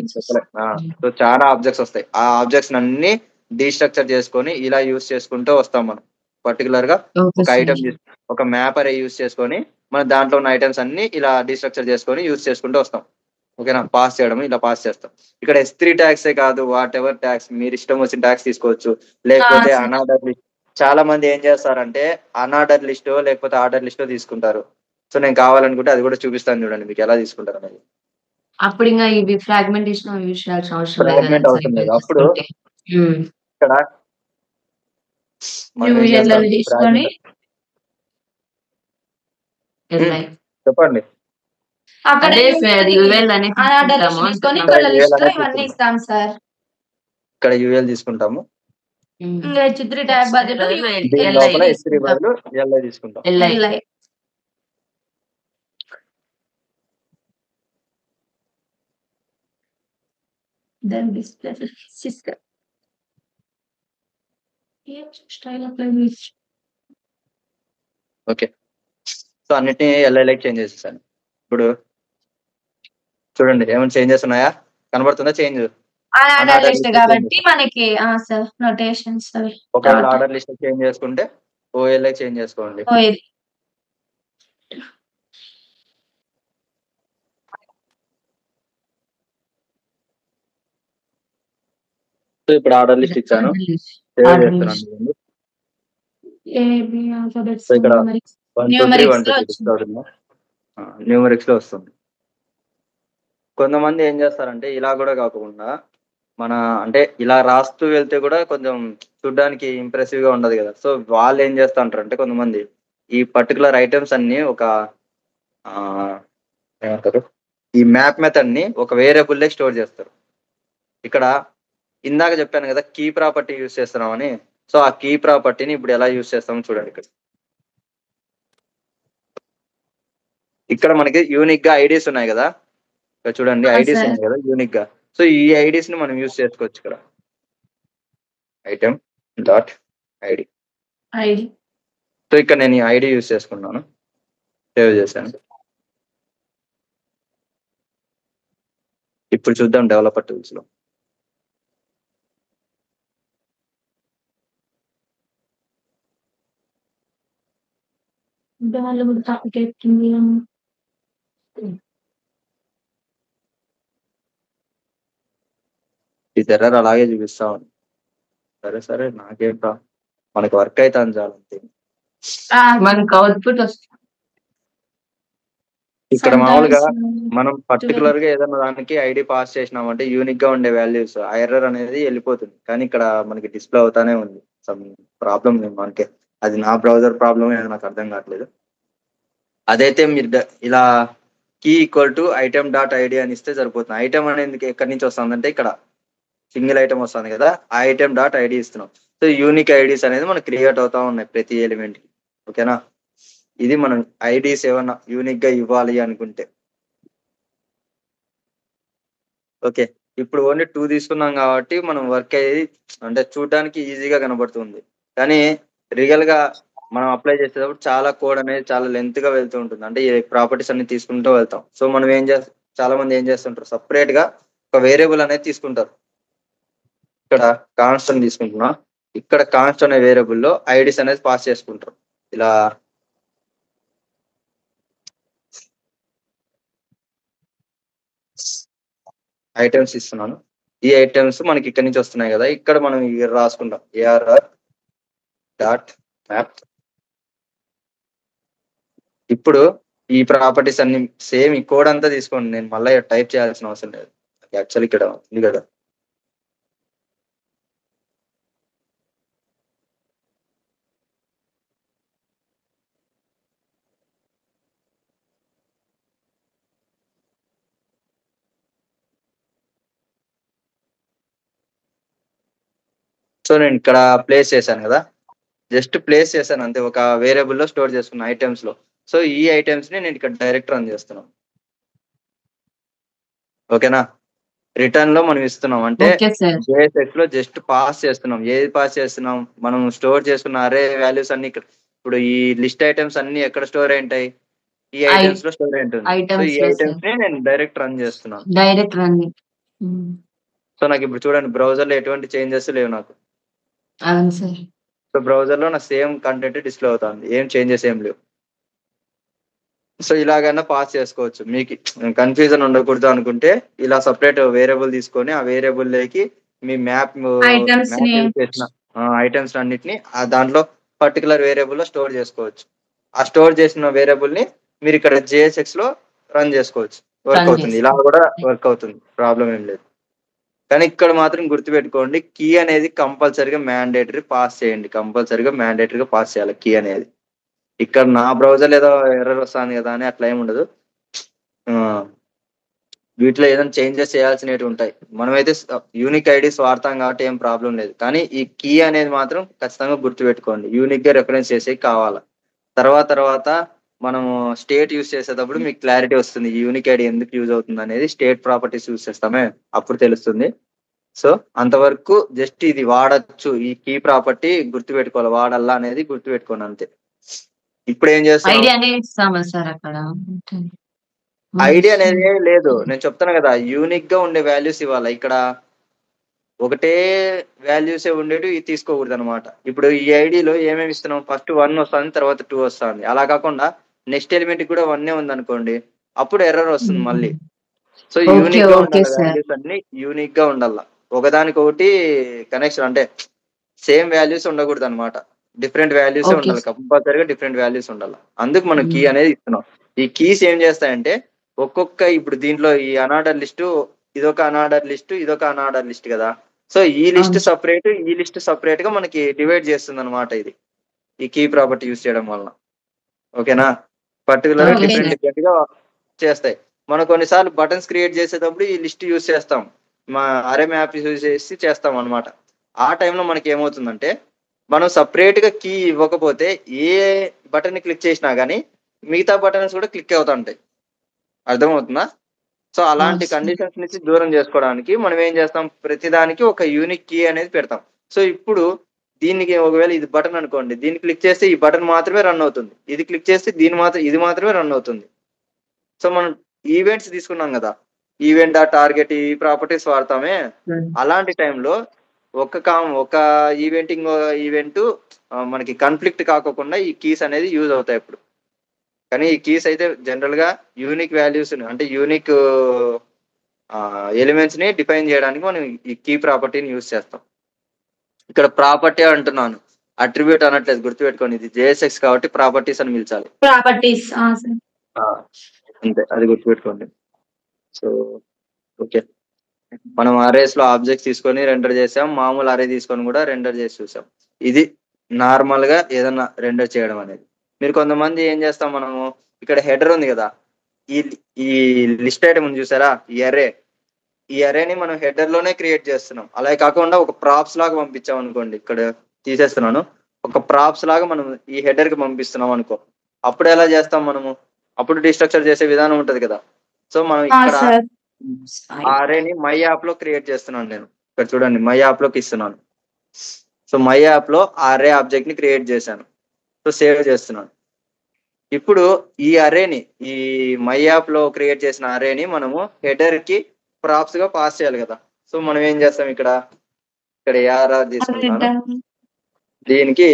సో చాలా ఆబ్జెక్ట్స్ వస్తాయి. ఆ ఆబ్జెక్ట్స్ అన్ని డీస్ట్రక్చర్ చేసుకొని ఇలా యూస్ చేసుకుంటూ వస్తాం మనం. పర్టికులర్ గా ఒక ఐటమ్, ఒక మ్యాప్ అరే యూస్ చేసుకొని మన దాంట్లో ఉన్న ఐటమ్స్ అన్ని ఇలా డీస్ట్రక్చర్ చేసుకొని యూస్ చేసుకుంటూ వస్తాం. ఓకేనా, పాస్ చేయడం ఇలా పాస్ చేస్తాం. ఇక్కడ S3 ట్యాగ్సే కాదు, వాట్ ఎవర్ ట్యాగ్స్ మీరు ఇష్టం వచ్చిన ట్యాగ్స్ తీసుకోవచ్చు. లేకపోతే అనార్డర్ లిస్ట్, చాలా మంది ఏం చేస్తారంటే అనార్డర్ లిస్ట్ లేకపోతే ఆర్డర్ లిస్ట్ తీసుకుంటారు. సో నేను కావాలనుకుంటే అది కూడా చూపిస్తాను, చూడండి మీకు ఎలా తీసుకుంటారు అనేది. అప్పుడు ఇంకా ఇవి ఫ్రాగ్మెంటేషన్ యూస్ చేయాల్సిన అవసరం లేదు. అవుతుంది అప్పుడు ఇక్కడ తీసుకొని ఎల్ఐ చెప్పండి. అక్కడ అదే సార్ యుఎల్ అని ఆర్డర్ లిస్ట్ తీసుకుంటాము తీసుకొని ఇక్కడ ఇక్కడ UL లిస్ట్ లో అనేది ఇవన్నీ తీసుకుంటాం. ఇస్తాం సార్. ఇక్కడ UL తీసుకుంటాము. ఇంకా H3 ట్యాగ్ బదులు దీని ఎల్ఐ లోపల H3 తీసుకుంటాం. బదులు LI తీసుకుంటాం. L I LI. Then display system. Style apply with. Okay. So అన్నిటిని LI చేంజ్ చేసేసాను. ఇప్పుడు చూడండి ఏమైనా చేంజెస్ ఉన్నాయా, కనబడుతుందా చేంజ్? ఆర్డర్ లిస్ట్ కాబట్టి మనకి సార్ నోటేషన్స్ అవి. ఒకవేళ ఆర్డర్ లిస్ట్ చేంజ్ చేసుకుంటే OLI చేంజ్ చేసుకోండి. సో ఇప్పుడు ఆర్డర్ లిస్ట్ ఇచ్చాను, సేవ్ చేస్తున్నాను. సో ఇక్కడ 1 2 3 1 2 3 న్యూమరిక్స్ లో వస్తుంది. కొంతమంది ఏం చేస్తారంటే ఇలా కూడా కాకుండా మన అంటే ఇలా రాస్తూ వెళ్తే కూడా కొంచెం చూడడానికి ఇంప్రెసివ్ గా ఉండదు కదా. సో వాళ్ళు ఏం చేస్తా అంటారు అంటే కొంతమంది ఈ పర్టికులర్ ఐటమ్స్ అన్ని ఒక ఏమంటారు ఈ మ్యాప్ మెథడ్ ని ఒక వేరియబుల్ స్టోర్ చేస్తారు. ఇక్కడ ఇందాక చెప్పాను కదా కీ ప్రాపర్టీ యూజ్ చేస్తున్నామని. సో ఆ కీ ప్రాపర్టీని ఇప్పుడు ఎలా యూజ్ చేస్తామో చూడండి. ఇక్కడ మనకి యూనిక్ గా ఐడీస్ ఉన్నాయి కదా, ఇక్కడ చూడండి ఐడీస్ ఉన్నాయి కదా యూనిక్ గా. సో ఈ ఐడీస్ ని మనం యూజ్ చేసుకోవచ్చు. ఇక్కడ ఐటమ్ డాట్ ఐడి. సో ఇక్కడ నేను ఈ ఐడి యూజ్ చేసుకున్నాను, సేవ్ చేశాను. ఇప్పుడు చూద్దాం డెవలపర్ టూల్స్ లో. ఈ ఎర్రర్ అలాగే చూపిస్తా ఉంది. సరే నాకేం మనకి వర్క్ అయితే చాలు అంతే. మనకు అవుట్పుట్ వస్తుంది. ఇక్కడ మామూలుగా మనం పర్టికులర్ గా ఏదైనా దానికి ఐడి పాస్ చేసినామంటే యూనిక్ గా ఉండే వాల్యూస్ ఆ ఎర్రర్ అనేది వెళ్ళిపోతుంది. కానీ ఇక్కడ మనకి డిస్ప్లే అవుతానే ఉంది. సమ్ ప్రాబ్లం మనకి, అది నా బ్రౌజర్ ప్రాబ్లమ్ ఏదో నాకు అర్థం కావట్లేదు. అదైతే మీరు ఇలా key equal to item dot ID అని ఇస్తే సరిపోతుంది. ఐటమ్ అనేది ఎక్కడి నుంచి వస్తుందంటే ఇక్కడ సింగిల్ ఐటమ్ వస్తుంది కదా, ఆ ఐటమ్ డాట్ ఐడి ఇస్తున్నాం. సో యూనిక్ ఐడీస్ అనేది మనకు క్రియేట్ అవుతా ఉన్నాయి ప్రతి ఎలిమెంట్ కి. ఓకేనా, ఇది మనం ఐడీస్ ఏమన్నా యూనిక్ గా ఇవ్వాలి అనుకుంటే. ఓకే, ఇప్పుడు ఓన్లీ 2 తీసుకున్నాం కాబట్టి మనం వర్క్ అయ్యేది అంటే చూడడానికి ఈజీగా కనబడుతుంది. కానీ రియల్ గా మనం అప్లై చేసేటప్పుడు చాలా కోడ్ అనేది చాలా లెంత్ గా వెళ్తూ ఉంటుంది. అంటే ఈ ప్రాపర్టీస్ అన్ని తీసుకుంటూ వెళ్తాం. సో మనం చాలా మంది ఏం చేస్తుంటారు, సపరేట్ గా ఒక వేరియబుల్ అనేది తీసుకుంటారు. ఇక్కడ కాన్స్టెంట్ తీసుకుంటున్నా, ఇక్కడ కాన్స్ట్ అనే వేరియబుల్ లో ఐడీస్ అనేది పాస్ చేసుకుంటారు. ఇలా ఐటమ్స్ ఇస్తున్నాను. ఈ ఐటమ్స్ మనకి ఇక్కడ నుంచి వస్తున్నాయి కదా, ఇక్కడ మనం రాసుకుంటాం ARR డాట్ మ్యాప్. ఇప్పుడు ఈ ప్రాపర్టీస్ అన్ని సేమ్ ఈ కోడ్ అంతా తీసుకోండి. నేను మళ్ళీ టైప్ చేయాల్సిన అవసరం లేదు. యాక్చువల్ ఇక్కడ ఉంది కదా. సో నేను ఇక్కడ ప్లేస్ చేశాను కదా, జస్ట్ ప్లేస్ చేశాను అంతే. ఒక వేరియబుల్ లో స్టోర్ చేసుకున్న ఐటమ్స్ లో. సో ఈ ఐటమ్స్ ని నేను ఇక్కడ డైరెక్ట్ రన్ చేస్తున్నాను. ఓకేనా, రిటర్న్ లో మనం ఇస్తున్నాం అంటే JSX లో జస్ట్ పాస్ చేస్తున్నాం. ఏది పాస్ చేస్తున్నాం, మనం స్టోర్ చేసుకున్న అరే వాల్యూస్ అన్ని. ఇప్పుడు ఈ లిస్ట్ ఐటమ్స్ అన్ని ఎక్కడ స్టోర్ అయింటాయి, ఈ ఐటమ్స్ లో స్టోర్ అయింటుంది. సో ఈ ఐటమ్స్ ని నేను డైరెక్ట్ రన్ చేస్తున్నాను. సో నాకు ఇప్పుడు చూడండి బ్రౌజర్ లో ఎటువంటి చేంజెస్ లేవు నాకు. సో బ్రౌజర్ లో నా సేమ్ కంటెంట్ డిస్ప్లే అవుతుంది, ఏం చేంజెస్ ఏం లేవు. సో ఇలాగైనా పాస్ చేసుకోవచ్చు. మీకు కన్ఫ్యూజన్ ఉండకూడదు అనుకుంటే ఇలా సపరేట్ వేరియబుల్ తీసుకొని ఆ వేరియబుల్ లోకి మీ మ్యాప్ చేసిన ఐటమ్స్ అన్నిటిని దాంట్లో పర్టికులర్ వేరియబుల్ లో స్టోర్ చేసుకోవచ్చు. ఆ స్టోర్ చేసిన వేరియబుల్ ని మీరు ఇక్కడ JSX లో రన్ చేసుకోవచ్చు. వర్క్ అవుతుంది, ఇలా కూడా వర్క్ అవుతుంది, ప్రాబ్లం ఏం లేదు. కానీ ఇక్కడ మాత్రం గుర్తుపెట్టుకోండి, కీ అనేది కంపల్సరీగా మ్యాండేటరీ పాస్ చేయండి. కంపల్సరీగా మ్యాండేటరీగా పాస్ చేయాలి కీ అనేది. ఇక్కడ నా బ్రౌజర్ ఏదో ఎర్రర్ వస్తుంది కదా అని అట్లా ఏమి ఉండదు. వీటిలో ఏదైనా చేంజెస్ చేయాల్సినవి ఉంటాయి. మనమైతే యూనిక్ ఐడీస్ వాడతాం కాబట్టి ఏం ప్రాబ్లం లేదు. కానీ ఈ కీ అనేది మాత్రం ఖచ్చితంగా గుర్తుపెట్టుకోండి. యూనిక్ గా రెఫరెన్స్ చేసే కావాలా. తర్వాత మనము స్టేట్ యూస్ చేసేటప్పుడు మీకు క్లారిటీ వస్తుంది. ఈ యూనిక్ ఐడి ఎందుకు యూజ్ అవుతుంది అనేది స్టేట్ ప్రాపర్టీస్ యూస్ చేస్తామే అప్పుడు తెలుస్తుంది. సో అంతవరకు జస్ట్ ఇది వాడచ్చు, ఈ కీ ప్రాపర్టీ గుర్తుపెట్టుకోవాలి, వాడల్లా అనేది గుర్తుపెట్టుకోండి అంతే. ఇప్పుడు ఏం చేస్తాం, ఐడియా అనేది ఇస్తామా సార్ అక్కడ? ఐడియా అనేది లేదు. నేను చెప్తాను కదా, యూనిక్ గా ఉండే వాల్యూస్ ఇవ్వాలి. ఇక్కడ ఒకటే వాల్యూసే ఉండేవి ఇది తీసుకోకూడదు అనమాట. ఇప్పుడు ఈ ఐడిలో ఏమేమి ఇస్తున్నాం, ఫస్ట్ 1 వస్తుంది, తర్వాత 2 వస్తుంది. అలా కాకుండా నెక్స్ట్ ఎలిమెంట్ కూడా 1 ఉంది అనుకోండి, అప్పుడు ఎర్రర్ వస్తుంది మళ్ళీ. సో యూనిక్ గా ఉండాలి, వాల్యూస్ అన్ని యూనిక్ గా ఉండాల. ఒకదానికొకటి కనెక్షన్ అంటే సేమ్ వాల్యూస్ ఉండకూడదు అనమాట. డిఫరెంట్ వాల్యూస్ ఉండాలి, కంపల్సరీగా డిఫరెంట్ వాల్యూస్ ఉండాలి. అందుకు మనం కీ అనేది ఇస్తున్నాం. ఈ కీస్ ఏం చేస్తాయంటే ఒక్కొక్క, ఇప్పుడు దీంట్లో ఈ అనార్డర్ లిస్టు, ఇదొక అనార్డర్ లిస్ట్, ఇదొక అనార్డర్ లిస్ట్ కదా. సో ఈ లిస్ట్ సపరేట్, ఈ లిస్ట్ సపరేట్ గా మనకి డివైడ్ చేస్తుంది అనమాట ఇది, ఈ కీ ప్రాపర్టీ యూస్ చేయడం వలన. ఓకేనా, పర్టికులర్ డిఫరెంట్ గా చేస్తాయి. మనం కొన్నిసార్లు బటన్స్ క్రియేట్ చేసేటప్పుడు ఈ లిస్ట్ యూస్ చేస్తాం, మా అరే మ్యాప్ యూజ్ చేసి చేస్తాం అనమాట. ఆ టైంలో మనకి ఏమవుతుందంటే మనం సపరేట్ గా కీ ఇవ్వకపోతే ఏ బటన్ ని క్లిక్ చేసినా గానీ మిగతా బటన్స్ కూడా క్లిక్ అవుతుంటాయి. అర్థమవుతుందా? సో అలాంటి కండిషన్స్ నుంచి దూరం చేసుకోవడానికి మనం ఏం చేస్తాం, ప్రతిదానికి ఒక యూనిక్ కీ అనేది పెడతాం. సో ఇప్పుడు దీనికి ఒకవేళ ఇది బటన్ అనుకోండి, దీన్ని క్లిక్ చేస్తే ఈ బటన్ మాత్రమే రన్ అవుతుంది, ఇది క్లిక్ చేస్తే ఇది మాత్రమే రన్ అవుతుంది. సో మనం ఈవెంట్స్ తీసుకున్నాం కదా, ఈవెంట్ టార్గెట్ ఈ ప్రాపర్టీస్ వాడతామే. అలాంటి టైంలో ఒక ఈవెంట్ మనకి కాన్ఫ్లిక్ట్ కాకుండా ఈ కీస్ అనేది యూజ్ అవుతాయి ఇప్పుడు. కానీ ఈ కీస్ అయితే జనరల్ గా యూనిక్ వాల్యూస్ అంటే యూనిక్ ఎలిమెంట్స్ ని డిఫైన్ చేయడానికి మనం ఈ కీ ప్రాపర్టీని యూజ్ చేస్తాం. ఇక్కడ ప్రాపర్టీ అంటున్నాను, అట్రిబ్యూట్ అనట్లేదు, గుర్తుపెట్టుకోండి. ఇది JSX కాబట్టి ప్రాపర్టీస్ అని పిలిచాలి. ప్రాపర్టీస్ అంతే, అది గుర్తుపెట్టుకోండి. సో ఓకే, మనం అరేస్ లో ఆబ్జెక్ట్స్ తీసుకొని రెండర్ చేసాం, మామూలు అరే తీసుకొని కూడా రెండర్ చేసి చూసాం. ఇది నార్మల్ గా ఏదన్నా రెండర్ చేయడం అనేది. మీరు కొంతమంది ఏం చేస్తాం, మనము ఇక్కడ హెడర్ ఉంది కదా, ఈ లిస్ట్ ఐటమ్ ఉంది చూసారా, ఈ అరేని మనం హెడర్ లోనే క్రియేట్ చేస్తున్నాం. అలా కాకుండా ఒక ప్రాప్స్ లాగా పంపించాం అనుకోండి, ఇక్కడ తీసేస్తున్నాను, ఒక ప్రాప్స్ లాగా మనం ఈ హెడర్ కి పంపిస్తున్నాం అనుకో, అప్పుడు ఎలా చేస్తాం మనము, అప్పుడు డిస్ట్రక్చర్ చేసే విధానం ఉంటది కదా. సో మనం ఇక్కడ అరేని మై యాప్ లో క్రియేట్ చేస్తున్నాను నేను. ఇక్కడ చూడండి, మై యాప్ లోకి ఇస్తున్నాను. సో మై యాప్ లో అరే ఆబ్జెక్ట్ ని క్రియేట్ చేశాను. సో సేవ్ చేస్తున్నాను. ఇప్పుడు ఈ అరేని, ఈ మై యాప్ లో క్రియేట్ చేసిన అరేని మనము హెడర్ కి ప్రాప్స్ గా పాస్ చేయాలి కదా. సో మనం ఏం చేస్తాం, ఇక్కడ ARR తీసుకుంటాను, దీనికి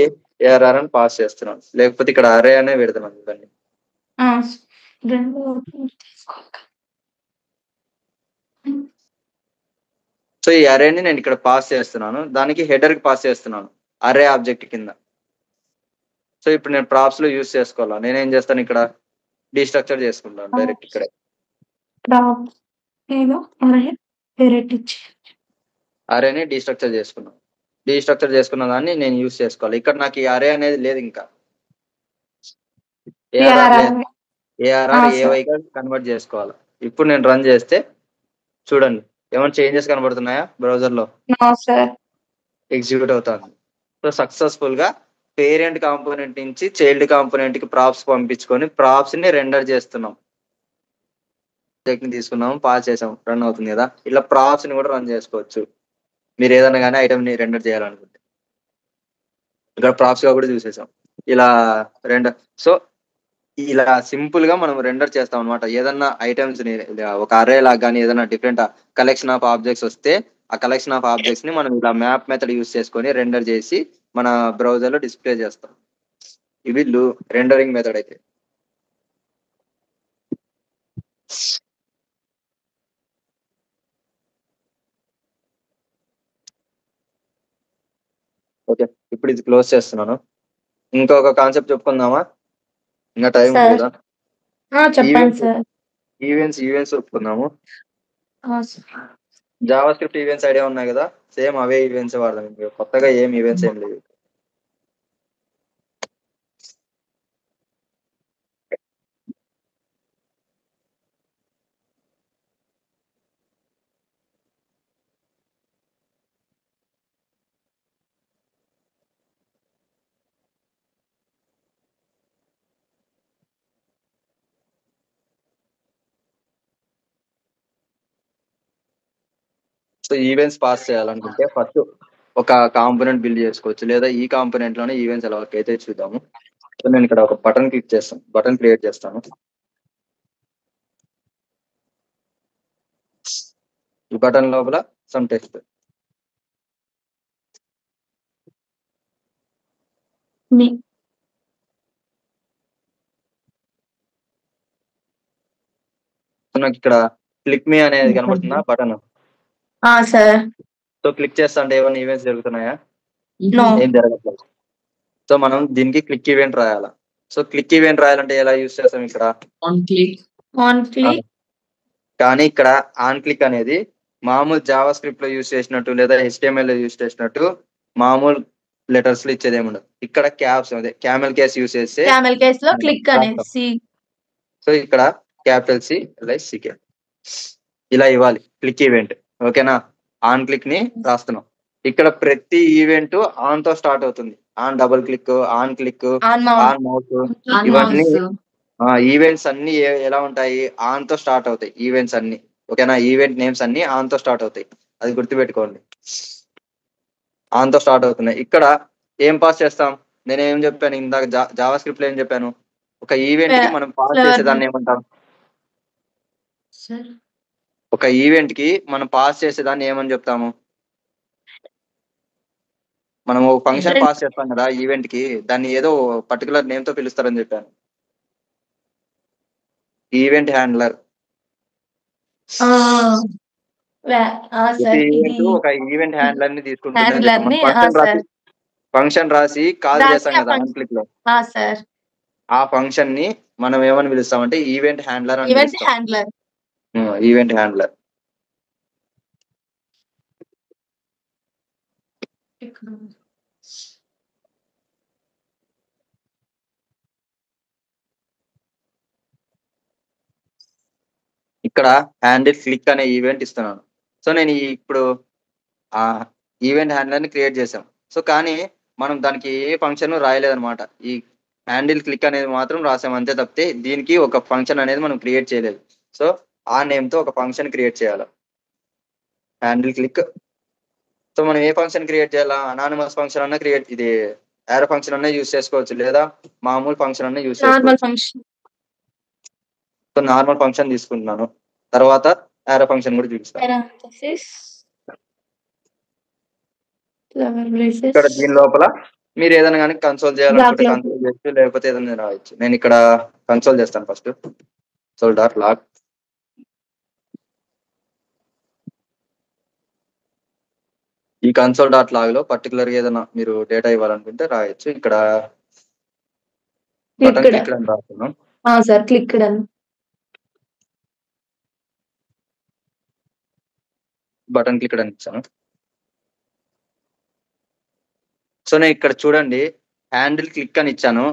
ARR అని పాస్ చేస్తున్నాను, లేకపోతే ఇక్కడ అరే అనే పెడుతున్నాను దాన్ని. సో ఈ అరేని నేను ఇక్కడ పాస్ చేస్తున్నాను, దానికి హెడర్ కి పాస్ చేస్తున్నాను అరే ఆబ్జెక్ట్ కింద. సో ఇప్పుడు నేను ప్రాప్స్ లో యూజ్ చేసుకోవాలా, నేనేం చేస్తాను, ఇక్కడ డీస్ట్రక్చర్ చేసుకుంటాను డైరెక్ట్ ఇక్కడ. అరేని డీస్ట్రక్చర్ చేసుకున్నాను. డీస్ట్రక్చర్ చేసుకున్న దాన్ని నేను యూజ్ చేసుకోవాలి. ఇక్కడ నాకు ఈ అరే అనేది లేదు, ఇంకా ARR AY గా కన్వర్ట్ చేసుకోవాలి. ఇప్పుడు నేను రన్ చేస్తే చూడండి, ఏమైనా చేంజెస్ కనబడుతున్నాయా బ్రౌజర్ లో? ఎగ్జిక్యూట్ అవుతుంది. సో సక్సెస్ఫుల్ గా పేరెంట్ కాంపోనెంట్ నుంచి చైల్డ్ కాంపోనెంట్ కి ప్రాప్స్ పంపించుకొని ప్రాప్స్ ని రెండర్ చేస్తున్నాం. తీసుకున్నాము, పాస్ చేసాం, రన్ అవుతుంది కదా. ఇలా ప్రాప్స్ ని కూడా రన్ చేసుకోవచ్చు మీరు ఏదైనా కానీ ఐటమ్ ని రెండర్ చేయాలనుకుంటే. ఇక్కడ ప్రాప్స్ గా కూడా చూసేసాం ఇలా రెండర్. సో ఇలా సింపుల్ గా మనం రెండర్ చేస్తాం అనమాట. ఏదన్నా ఐటమ్స్ ని ఒక అరే లాగా కానీ ఏదైనా డిఫరెంట్ కలెక్షన్ ఆఫ్ ఆబ్జెక్ట్స్ వస్తే ఆ కలెక్షన్ ఆఫ్ ఆబ్జెక్ట్స్ ని మనం ఇలా మ్యాప్ మెథడ్ యూస్ చేసుకొని రెండర్ చేసి మన బ్రౌజర్ లో డిస్ప్లే చేస్తాం. ఇవి రెండరింగ్ మెథడ్ అయితే. ఓకే, ఇప్పుడు ఇది క్లోజ్ చేస్తున్నాను. ఇంకొక కాన్సెప్ట్ చెప్పుకుందామా? ఇంకా టైం ఉంది కదా. ఈవెంట్స్ చెప్పుకుందాము. జావా స్క్రిప్ట్ ఈవెంట్స్ ఐడియా ఉన్నాయి కదా, సేమ్ అవే ఈవెంట్స్ వాడదాం, కొత్తగా ఏం ఈవెంట్స్ ఏం లేవు. సో ఈవెంట్స్ పాస్ చేయాలనుకుంటే ఫస్ట్ ఒక కాంపోనెంట్ బిల్డ్ చేసుకోవచ్చు, లేదా ఈ కాంపోనెంట్ లోనే ఈవెంట్స్ ఎలా వర్క్ అయితే చూద్దాము. సో నేను ఇక్కడ ఒక బటన్ క్లిక్ చేస్తాను, బటన్ క్రియేట్ చేస్తాను. ఈ బటన్ లోపల సమ్ టెక్స్ట్. నాకు ఇక్కడ క్లిక్ మీ అనేది కనబడుతుందా బటన్? సార్. సో క్లిక్ చేస్తా అంటే ఏమైనా ఈవెంట్స్ జరుగుతున్నాయా? నో. ఏం జరగట్లేదు. సో మనం దీనికి క్లిక్ ఈవెంట్ రాయాలా. సో క్లిక్ ఈవెంట్ రాయాలంటే ఎలా యూస్ చేస్తాం? ఇక్కడ ఆన్ క్లిక్. కానీ ఇక్కడ ఆన్ క్లిక్ అనేది మామూలు జావా స్క్రిప్ట్ లో యూస్ చేసినట్టు లేదా HTML లో యూస్ చేసినట్టు మామూలు లెటర్స్ లో ఇచ్చేది ఏముండదు. ఇక్కడ క్యాప్స్ అదే క్యామెల్ కేస్ యూస్ చేస్తే క్యామెల్ కేస్ లో క్లిక్ అనేసి, సో ఇక్కడ క్యాపిటల్ CLICK ఇలా ఇవ్వాలి క్లిక్ ఈవెంట్. ఓకేనా? ఆన్ క్లిక్ ని రాస్తున్నాం. ఇక్కడ ప్రతి ఈవెంట్ ఆన్ తో స్టార్ట్ అవుతుంది. On double click, on click, on mouse, ఇవన్నీ ఈవెంట్స్ అన్ని ఎలా ఉంటాయి? ఆన్ తో స్టార్ట్ అవుతాయి ఈవెంట్స్ అన్ని. ఓకేనా? ఈవెంట్ నేమ్స్ అన్ని ఆన్ తో స్టార్ట్ అవుతాయి, అది గుర్తుపెట్టుకోండి. ఆన్ తో స్టార్ట్ అవుతున్నాయి. ఇక్కడ ఏం పాస్ చేస్తాం? నేను ఏం చెప్పాను ఇందాక జావా స్క్రిప్ట్ లో ఏం చెప్పాను? ఒక ఈవెంట్ కి మనం పాస్ చేసేదాన్ని ఏమంటాం? ఒక ఈవెంట్ కి మనం పాస్ చేసేదాన్ని ఏమని చెప్తాము? మనం ఒక ఫంక్షన్ పాస్ చేస్తాం కదా ఈవెంట్ కి, దాన్ని ఏదో పర్టికులర్ నేమ్ తో పిలుస్తారని చెప్పాను. Event handler. ఒక ఈవెంట్ హ్యాండ్లర్ ని తీసుకుంటుంది. ఫంక్షన్ రాసి కాల్ చేస్తాం కదా ఆన్ క్లిక్ లో, ఆ ఫంక్షన్ ని మనం ఏమని పిలుస్తామంటే ఈవెంట్ హ్యాండ్లర్ అని పిలుస్తాం. Event handler. ఇక్కడ హ్యాండిల్ క్లిక్ అనే ఈవెంట్ ఇస్తున్నాను. సో నేను ఇప్పుడు ఆ ఈవెంట్ హ్యాండ్లర్ ని క్రియేట్ చేసాం. సో కానీ మనం దానికి ఏ ఫంక్షన్ రాయలేదన్నమాట. ఈ హ్యాండిల్ క్లిక్ అనేది మాత్రం రాసాం అంతే తప్పితే దీనికి ఒక ఫంక్షన్ అనేది మనం క్రియేట్ చేయలేదు. సో ఆ నేమ్ తో ఒక ఫంక్షన్ క్రియేట్ చేయాలి, హ్యాండిల్ క్లిక్. సో మనం ఏ ఫంక్షన్ క్రియేట్ చేయాలా? అనానిమస్ ఫంక్షన్ అన్న క్రియేట్, ఇది యారో ఫంక్షన్ అన్న యూస్ చేసుకోవచ్చు, లేదా మామూలు ఫంక్షన్ అన్న యూస్ చేసుకోవచ్చు. సో నార్మల్ ఫంక్షన్ తీసుకుంటున్నాను, తర్వాత యారో ఫంక్షన్ కూడా చూపిస్తాను. ఇక్కడ దీని లోపల మీరు ఏదైనా కానీ కన్సోల్ చేయాలనుకుంటే కన్సోల్ చేయొచ్చు, లేకపోతే ఏదైనా రాయొచ్చు. నేను ఇక్కడ కన్సోల్ చేస్తాను ఫస్ట్. console.log. ఈ console.log లో పర్టికులర్ గా ఏదైనా మీరు డేటా ఇవ్వాలనుకుంటే రాయొచ్చు. ఇక్కడ బటన్ క్లిక్ అని రాస్తున్నాం. సార్ క్లిక్ అని బటన్ క్లిక్ అని ఇచ్చాను. సో నేను ఇక్కడ చూడండి హ్యాండిల్ క్లిక్ అని ఇచ్చాను,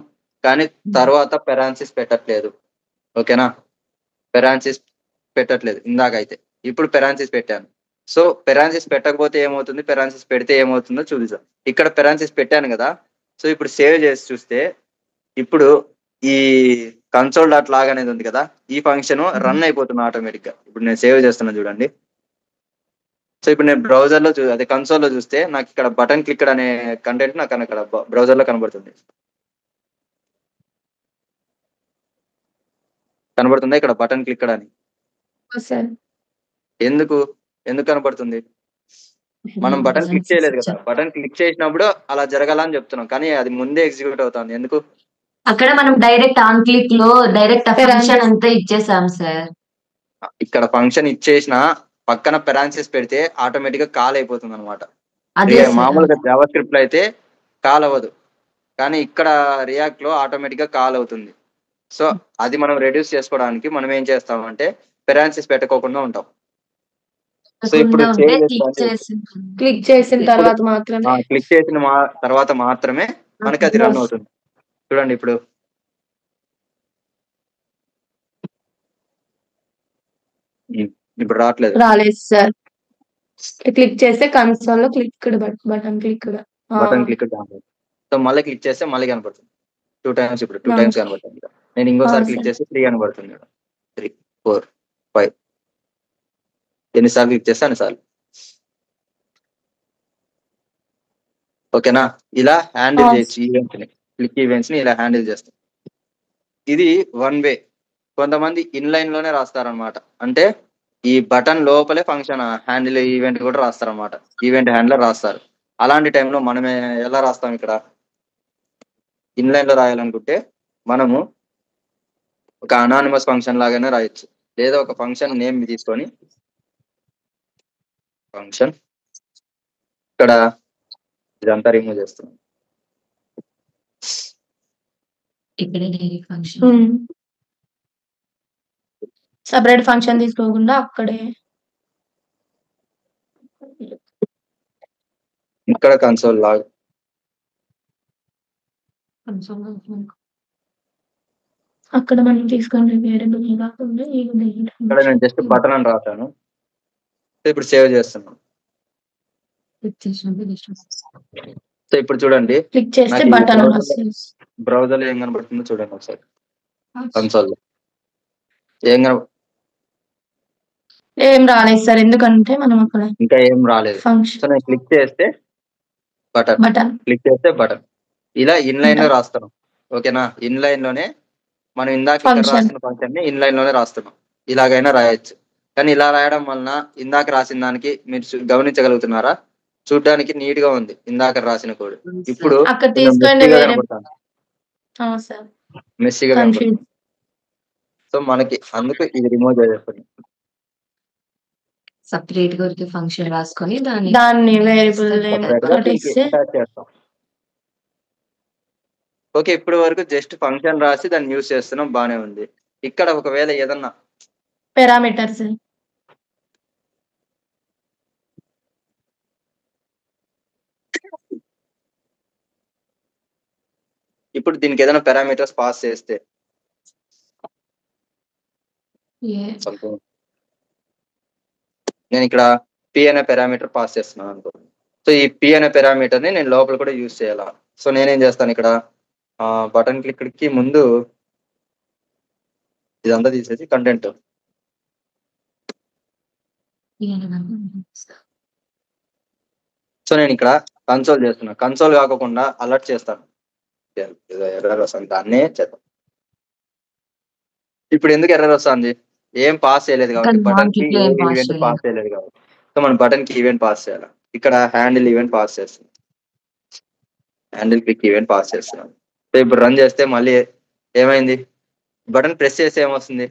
కానీ తర్వాత పెరాన్సిస్ పెట్టట్లేదు. ఓకేనా? పెరాన్సిస్ పెట్టట్లేదు ఇందాకైతే, ఇప్పుడు పెరాన్సిస్ పెట్టాను. సో పెరాన్సిస్ పెట్టకపోతే ఏమవుతుంది, పెరాన్సిస్ పెడితే ఏమవుతుందో చూద్దాం. ఇక్కడ పెరాన్సిస్ పెట్టాను కదా. సో ఇప్పుడు సేవ్ చేసి చూస్తే ఇప్పుడు ఈ console.log అనేది ఉంది కదా, ఈ ఫంక్షన్ రన్ అయిపోతుంది ఆటోమేటిక్ గా. ఇప్పుడు నేను సేవ్ చేస్తున్నా చూడండి. సో ఇప్పుడు నేను బ్రౌజర్ లో అదే కన్సోల్ లో చూస్తే నాకు ఇక్కడ బటన్ క్లిక్ అనే కంటెంట్ నాకు అక్కడ బ్రౌజర్ లో కనబడుతుంది. కనబడుతుందా ఇక్కడ బటన్ క్లిక్ అని? ఎందుకు కనబడుతుంది? మనం బటన్ క్లిక్ చేయలేదు కదా. బటన్ క్లిక్ చేసినప్పుడు అలా జరగాలని చెప్తున్నాం, కానీ అది ముందే ఎగ్జిక్యూట్ అవుతుంది. ఎందుకు? అక్కడ మనం డైరెక్ట్ ఆన్ క్లిక్ లో డైరెక్ట్ ఫంక్షన్ అంతా ఇచ్చేసాం సార్. ఇక్కడ ఫంక్షన్ ఇచ్చేసిన పక్కన పెరాన్సిస్ పెడితే ఆటోమేటిక్ గా కాల్ అయిపోతుంది అనమాట. మామూలుగా జావా స్క్రిప్ట్ లో అయితే కాల్ అవ్వదు, కానీ ఇక్కడ రియాక్ట్ లో ఆటోమేటిక్ గా కాల్ అవుతుంది. సో అది మనం రెడ్యూస్ చేసుకోవడానికి మనం ఏం చేస్తామంటే పెరాన్సిస్ పెట్టకోకుండా ఉంటాం. సో ఇప్పుడు క్లిక్ చేసిన తర్వాత మాత్రమే మనకి అది రన్ అవుతుంది. చూడండి ఇప్పుడు రావట్లేదు సార్. క్లిక్ చేస్తే కన్సోల్ లో బటన్ క్లిక్. సో మళ్ళీ క్లిక్ చేస్తే మళ్ళీ కనబడుతుంది 2 times. ఇప్పుడు 2 times కనబడుతుంది. నేను ఇంకోసారి క్లిక్ చేస్తే 3 కనబడుతుంది. 3, 4, 5 ఎన్నిసార్లు క్లిక్ చేస్తే అన్నిసార్లు. ఓకేనా? ఇలా హ్యాండిల్ ఆ, చేయొచ్చు ఈవెంట్స్ ని, క్లిక్ ఈవెంట్స్ ని ఇలా హ్యాండిల్ చేస్తాం. ఇది వన్ వే. కొంతమంది ఇన్లైన్ లోనే రాస్తారనమాట. అంటే ఈ బటన్ లోపలే ఫంక్షన్ హ్యాండిల్ ఈవెంట్ కూడా రాస్తారనమాట. ఈవెంట్ హ్యాండిలర్ రాస్తారు. అలాంటి టైంలో మనం ఎలా రాస్తాం? ఇక్కడ ఇన్లైన్ లో రాయాలనుకుంటే మనము ఒక అనానిమస్ ఫంక్షన్ లాగానే రాయొచ్చు, లేదా ఒక ఫంక్షన్ నేమ్ తీసుకొని ఫంక్షన్ ఇక్కడ ఇదంతా రిమూవ్ చేస్తున్నాం. ఇక్కడే డైరెక్ట్ ఫంక్షన్ సపరేట్ ఫంక్షన్ తీసుకోకుండా అక్కడే ఇక్కడ కన్సోల్ లాగా అక్కడ మనం తీసుకునే వేరియబుల్ కాకుండా ఇక్కడ నేను జస్ట్ బటన్ అని రాశాను. ఇప్పుడు సేవ్ చేస్తున్నాను. సో ఇప్పుడు చూడండి, క్లిక్ చేస్తే నాకు ఈ బటన్ బ్రౌజర్ లో ఏం కనబడుతుందో చూడండి ఒకసారి. కన్సోల్ లో ఏం రాలేదు సార్, ఎందుకంటే మనం అక్కడ ఇంకా ఏం రాలేదు. సో నేను క్లిక్ చేస్తే బటన్, క్లిక్ చేస్తే బటన్. ఇలా ఇన్లైన్ లో రాస్తున్నాం. ఓకేనా? ఇన్లైన్ లోనే మనం ఇందాక ఇక్కడ రాసిన ఫంక్షన్ ని ఇన్లైన్ లోనే రాస్తున్నాం. ఇలాగైనా రాయొచ్చు. కానీ ఇలా రాయడం వలన ఇందాక రాసిన దానికి మీరు గమనించగలుగుతున్నారా? చూడడానికి నీట్ గా ఉంది ఇందాక రాసిన కోడ్. ఇప్పుడు మెస్సీగా కనబడుతుంది. సో మనకి అందుకు ఇది రిమూవ్ చేసేస్తుంది. సపరేట్ గా ఒక ఫంక్షన్ రాసుకొని దాన్ని వేరియబుల్ చేస్తాం. ఓకే, ఇప్పటి వరకు జస్ట్ ఫంక్షన్ రాసి దాన్ని యూజ్ చేస్తున్నాం, బానే ఉంది. ఇక్కడ ఒకవేళ ఏదన్నా పారామీటర్స్ ఇప్పుడు దీనికి ఏదైనా పారామీటర్స్ పాస్ చేస్తే నేను ఇక్కడ పి అనే పారామీటర్ పాస్ చేస్తున్నాను అనుకో. సో ఈ పి అనే పారామీటర్ ని నేను లోపల కూడా యూజ్ చేయాలా. సో నేనేం చేస్తాను, ఇక్కడ బటన్ క్లిక్ కి ముందు ఇదంతా తీసేసి కంటెంట్, సో నేను ఇక్కడ కన్సోల్ చేస్తున్నా. కన్సోల్ కాకుండా అలర్ట్ చేస్తాను. ఎర్రర్ వస్తుంది, దాన్నే చేద్దాం. ఇప్పుడు ఎందుకు ఎర్రర్ వస్తుంది? ఏం పాస్ చేయలేదు కాబట్టి, బటన్ కి ఈవెంట్ పాస్ చేయలేదు కాబట్టి. సో మనం బటన్ కి ఈవెంట్ పాస్ చేయాలి. ఇక్కడ హ్యాండిల్ ఈవెంట్ పాస్ చేస్తున్నాం, హ్యాండిల్ క్లిక్ ఈవెంట్ పాస్ చేస్తున్నాం. సో ఇప్పుడు రన్ చేస్తే మళ్ళీ ఏమైంది? బటన్ ప్రెస్ చేస్తే ఏమొస్తుంది?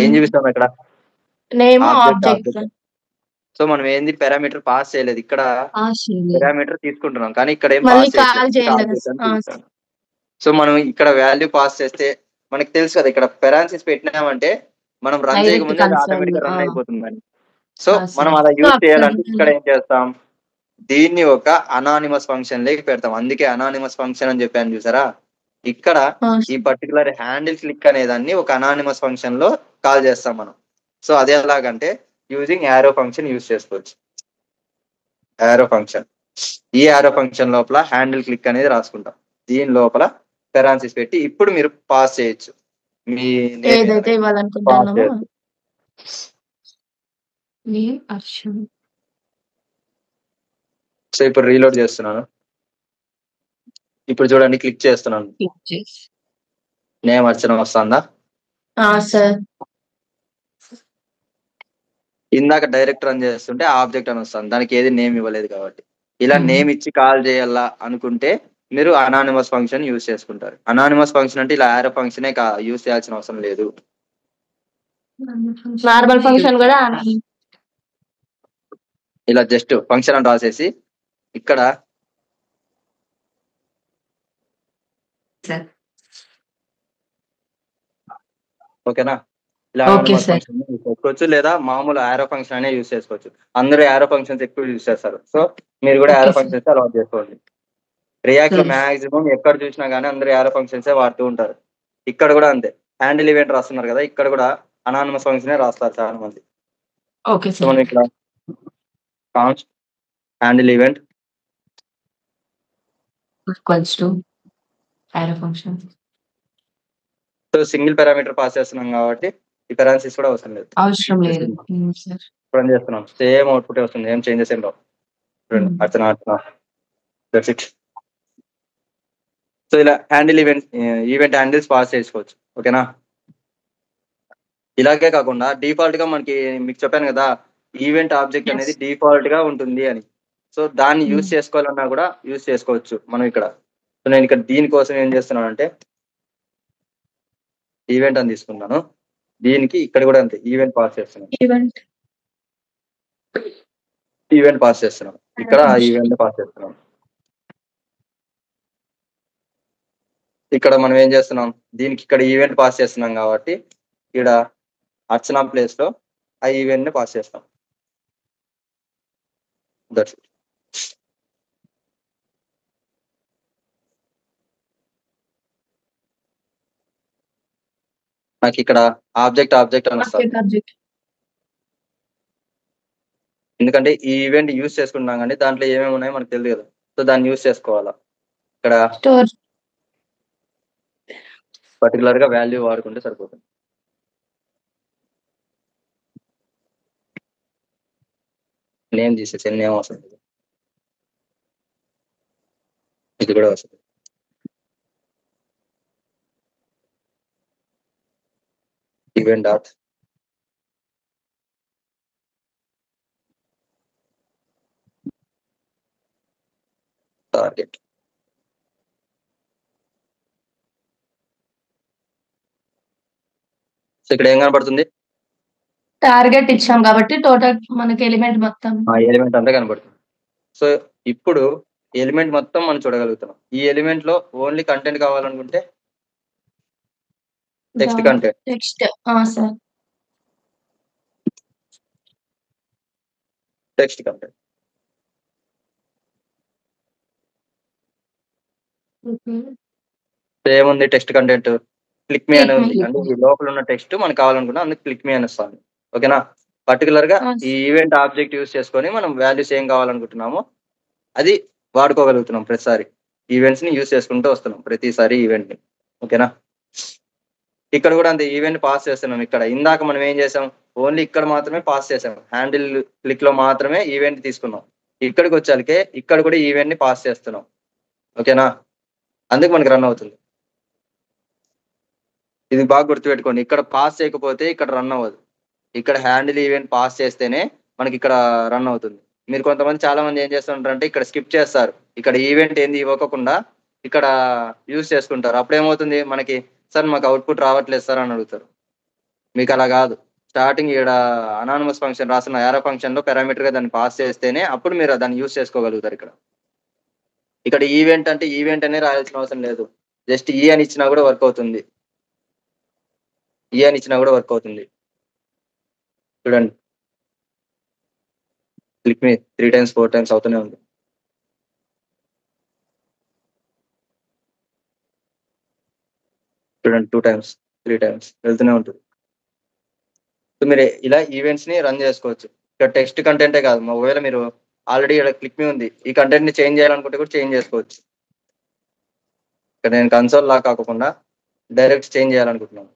ఏం చూపిస్తాం ఇక్కడ? సో మనం ఏంది పారామీటర్ పాస్ చేయలేదు, ఇక్కడ పారామీటర్ తీసుకుంటున్నాం కానీ ఇక్కడ ఏం పాస్ చేయలేదు. సో మనం ఇక్కడ వాల్యూ పాస్ చేస్తే మనకి తెలుసు కదా, ఇక్కడ పెరాన్సిస్ పెట్టినామంటే మనం రన్ చేయకముందే ఆటోమేటిక్ గా రన్ అయిపోతుందని. సో మనం అలా యూజ్ చేయాలంటే ఇక్కడ ఏం చేస్తాం, దీన్ని ఒక అనానిమస్ ఫంక్షన్ లేకి పెడతాం. అందుకే అనానిమస్ ఫంక్షన్ అని చెప్పాను చూసారా. ఇక్కడ ఈ పర్టికులర్ హ్యాండిల్ క్లిక్ అనే దాన్ని ఒక అనానిమస్ ఫంక్షన్ లో కాల్ చేస్తాం మనం. సో అదే ఎలాగంటే యూజింగ్ యారో ఫంక్షన్ యూజ్ చేసుకోవచ్చు. యారో ఫంక్షన్, ఈ యారో ఫంక్షన్ లోపల హ్యాండిల్ క్లిక్ అనేది రాసుకుంటాం. దీని లోపల పెరాన్సిస్ పెట్టి ఇప్పుడు మీరు పాస్ చేయొచ్చు, మీ ఏదైతే ఇవ్వాలనుకుంటున్నామో. సో ఇప్పుడు రీలోడ్ చేస్తున్నాను. ఇప్పుడు చూడండి, క్లిక్ చేస్తున్నాను. నేమ్ అర్చన వస్తుందా? ఇందాక డైరెక్ట్ రన్ చేస్తుంటే ఆబ్జెక్ట్ అని వస్తుంది, దానికి ఏది నేమ్ ఇవ్వలేదు కాబట్టి. ఇలా నేమ్ ఇచ్చి కాల్ చేయాలా అనుకుంటే మీరు అనానిమస్ ఫంక్షన్ యూజ్ చేసుకుంటారు. అనానిమస్ ఫంక్షన్ అంటే ఇలా యారో ఫంక్షనే యూజ్ చేయాల్సిన అవసరం లేదు. నార్మల్ ఫంక్షన్ కూడా ఇలా జస్ట్ ఫంక్షన్ అని రాసేసి ఇక్కడ ఓకేనా, ఇలా ఫంక్షన్ యూజ్ చేసుకోవచ్చు, లేదా మామూలు యారో ఫంక్షన్ అనే యూజ్ చేసుకోవచ్చు. అందరూ యారో ఫంక్షన్స్ ఎక్కువ యూజ్ చేస్తారు. సో మీరు కూడా యారో ఫంక్షన్స్ అలవాటు చేసుకోండి. రియాక్ట్ లో మాక్సిమం ఎక్కడ చూసినా గానీ అందరూ యారో ఫంక్షన్స్ వాడుతూ ఉంటారు. ఇక్కడ కూడా అంతే, హ్యాండిల్ ఈవెంట్ రాస్తున్నారు కదా, ఇక్కడ కూడా అనానిమస్ ఫంక్షన్ రాస్తారు చాలా మంది. సో మనం ఇక్కడ const handle event so single parameter pass చేస్తున్నాం కాబట్టి ఈ పారాన్సిస్ కూడా అవసరం లేదు. అవసరం లేదు. రన్ చేస్తున్నాం, సేమ్ అవుట్పుట్ వస్తుంది, ఏం చేంజెస్ ఏం రావు. అర్చన దట్స్ ఇట్. సో ఇలా హ్యాండిల్ ఈవెంట్ హ్యాండిల్స్ పాస్ చేసుకోవచ్చు. ఓకేనా. ఇలాగే కాకుండా డిఫాల్ట్ గా మనకి మీకు చెప్పాను కదా ఈవెంట్ ఆబ్జెక్ట్ అనేది డిఫాల్ట్ గా ఉంటుంది అని. సో దాన్ని యూజ్ చేసుకోవాలన్నా కూడా యూజ్ చేసుకోవచ్చు మనం ఇక్కడ. సో నేను ఇక్కడ దీనికోసం ఏం చేస్తున్నాను అంటే ఈవెంట్ అని తీసుకున్నాను. దీనికి ఇక్కడ కూడా అంతే ఈవెంట్ పాస్ చేస్తున్నాను. ఈవెంట్ పాస్ చేస్తున్నాను. ఇక్కడ ఈవెంట్ పాస్ చేస్తున్నాను. ఇక్కడ మనం ఏం చేస్తున్నాం దీనికి ఇక్కడ ఈవెంట్ పాస్ చేస్తున్నాం కాబట్టి ఇక్కడ అర్చన ప్లేస్ లో ఆ ఈవెంట్ ని పాస్ చేస్తాం. That's it. నాకు ఇక్కడ ఆబ్జెక్ట్ అని వస్తుంది. ఎందుకంటే ఈ ఈవెంట్ యూజ్ చేసుకుంటున్నాం కానీ దాంట్లో ఏమేమి ఉన్నాయో మనకు తెలియదు కదా. సో దాన్ని యూజ్ చేసుకోవాలా. ఇక్కడ పర్టికులర్ గా వాల్యూ వాడుకుంటే సరిపోతుంది. నేమ్ తీసేసి నేమ్ వస్తుంది. ఇది కూడా వస్తుంది. Event dot target. సో ఇక్కడ ఏం కనబడుతుంది టార్గెట్ ఇచ్చాం కాబట్టి టోటల్ మనకి ఎలిమెంట్ మొత్తం ఎలిమెంట్ అంతా కనబడుతుంది. సో ఇప్పుడు ఎలిమెంట్ మొత్తం మనం చూడగలుగుతున్నాం. ఈ ఎలిమెంట్ లో ఓన్లీ కంటెంట్ కావాలనుకుంటే టెక్స్ట్ కంటెంట్ టెక్స్ట్ కంటెంట్ ఏముంది టెక్స్ట్ కంటెంట్ క్లిక్ మీ అని ఉంది. అంటే ఈ లోపల ఉన్న టెక్స్ట్ మనకు కావాలనుకున్నా అందుకు క్లిక్ మీ అని వస్తుంది. ఓకేనా. పర్టికులర్ గా ఈ ఈవెంట్ ఆబ్జెక్ట్ యూజ్ చేసుకొని మనం వాల్యూస్ ఏం కావాలనుకుంటున్నామో అది వాడుకోగలుగుతున్నాం. ప్రతిసారి ఈవెంట్స్ ని యూజ్ చేసుకుంటూ వస్తున్నాం ప్రతిసారి ఈవెంట్ ని. ఓకేనా. ఇక్కడ కూడా అంతే ఈవెంట్ పాస్ చేస్తున్నాం. ఇక్కడ ఇందాక మనం ఏం చేసాం ఓన్లీ ఇక్కడ మాత్రమే పాస్ చేసాం. హ్యాండిల్ క్లిక్ లో మాత్రమే ఈవెంట్ తీసుకున్నాం. ఇక్కడికి వచ్చాకే ఇక్కడ కూడా ఈవెంట్ ని పాస్ చేస్తున్నాం. ఓకేనా. అందుకు మనకి రన్ అవుతుంది. ఇది బాగా గుర్తుపెట్టుకోండి. ఇక్కడ పాస్ చేయకపోతే ఇక్కడ రన్ అవ్వదు. ఇక్కడ హ్యాండిల్ ఈవెంట్ పాస్ చేస్తేనే మనకి ఇక్కడ రన్ అవుతుంది. మీరు కొంతమంది చాలా మంది ఏం చేస్తుంటారంటే ఇక్కడ స్కిప్ చేస్తారు. ఇక్కడ ఈవెంట్ ఏంది ఇవ్వకుండా ఇక్కడ యూజ్ చేసుకుంటారు. అప్పుడు ఏమవుతుంది మనకి సార్ మాకు అవుట్పుట్ రావట్లేదు సార్ అని అడుగుతారు. మీకు అలా కాదు. స్టార్టింగ్ ఇక్కడ అనానిమస్ ఫంక్షన్ రాసిన యారో ఫంక్షన్ లో పారామీటర్ గా దాన్ని పాస్ చేస్తేనే అప్పుడు మీరు దాన్ని యూజ్ చేసుకోగలుగుతారు. ఇక్కడ ఈవెంట్ అంటే ఈవెంట్ అనే రాయాల్సిన అవసరం లేదు. జస్ట్ ఈ అని ఇచ్చినా కూడా వర్క్ అవుతుంది. ఈ అని ఇచ్చినా కూడా వర్క్ అవుతుంది. చూడండి క్లిక్ మీ 3 times 4 times అవుతూనే ఉంది. చూడండి 2 times 3 times వెళ్తూనే ఉంటుంది. సో మీరు ఇలా ఈవెంట్స్ ని రన్ చేసుకోవచ్చు. ఇక్కడ టెక్స్ట్ కంటెంటే కాదు, ఒకవేళ మీరు ఆల్రెడీ ఇక్కడ క్లిక్ మీ ఉంది ఈ కంటెంట్ ని చేంజ్ చేయాలనుకుంటే కూడా చేంజ్ చేసుకోవచ్చు. ఇక్కడ నేను కన్సోల్ లా కాకుండా డైరెక్ట్ చేంజ్ చేయాలనుకుంటున్నాను.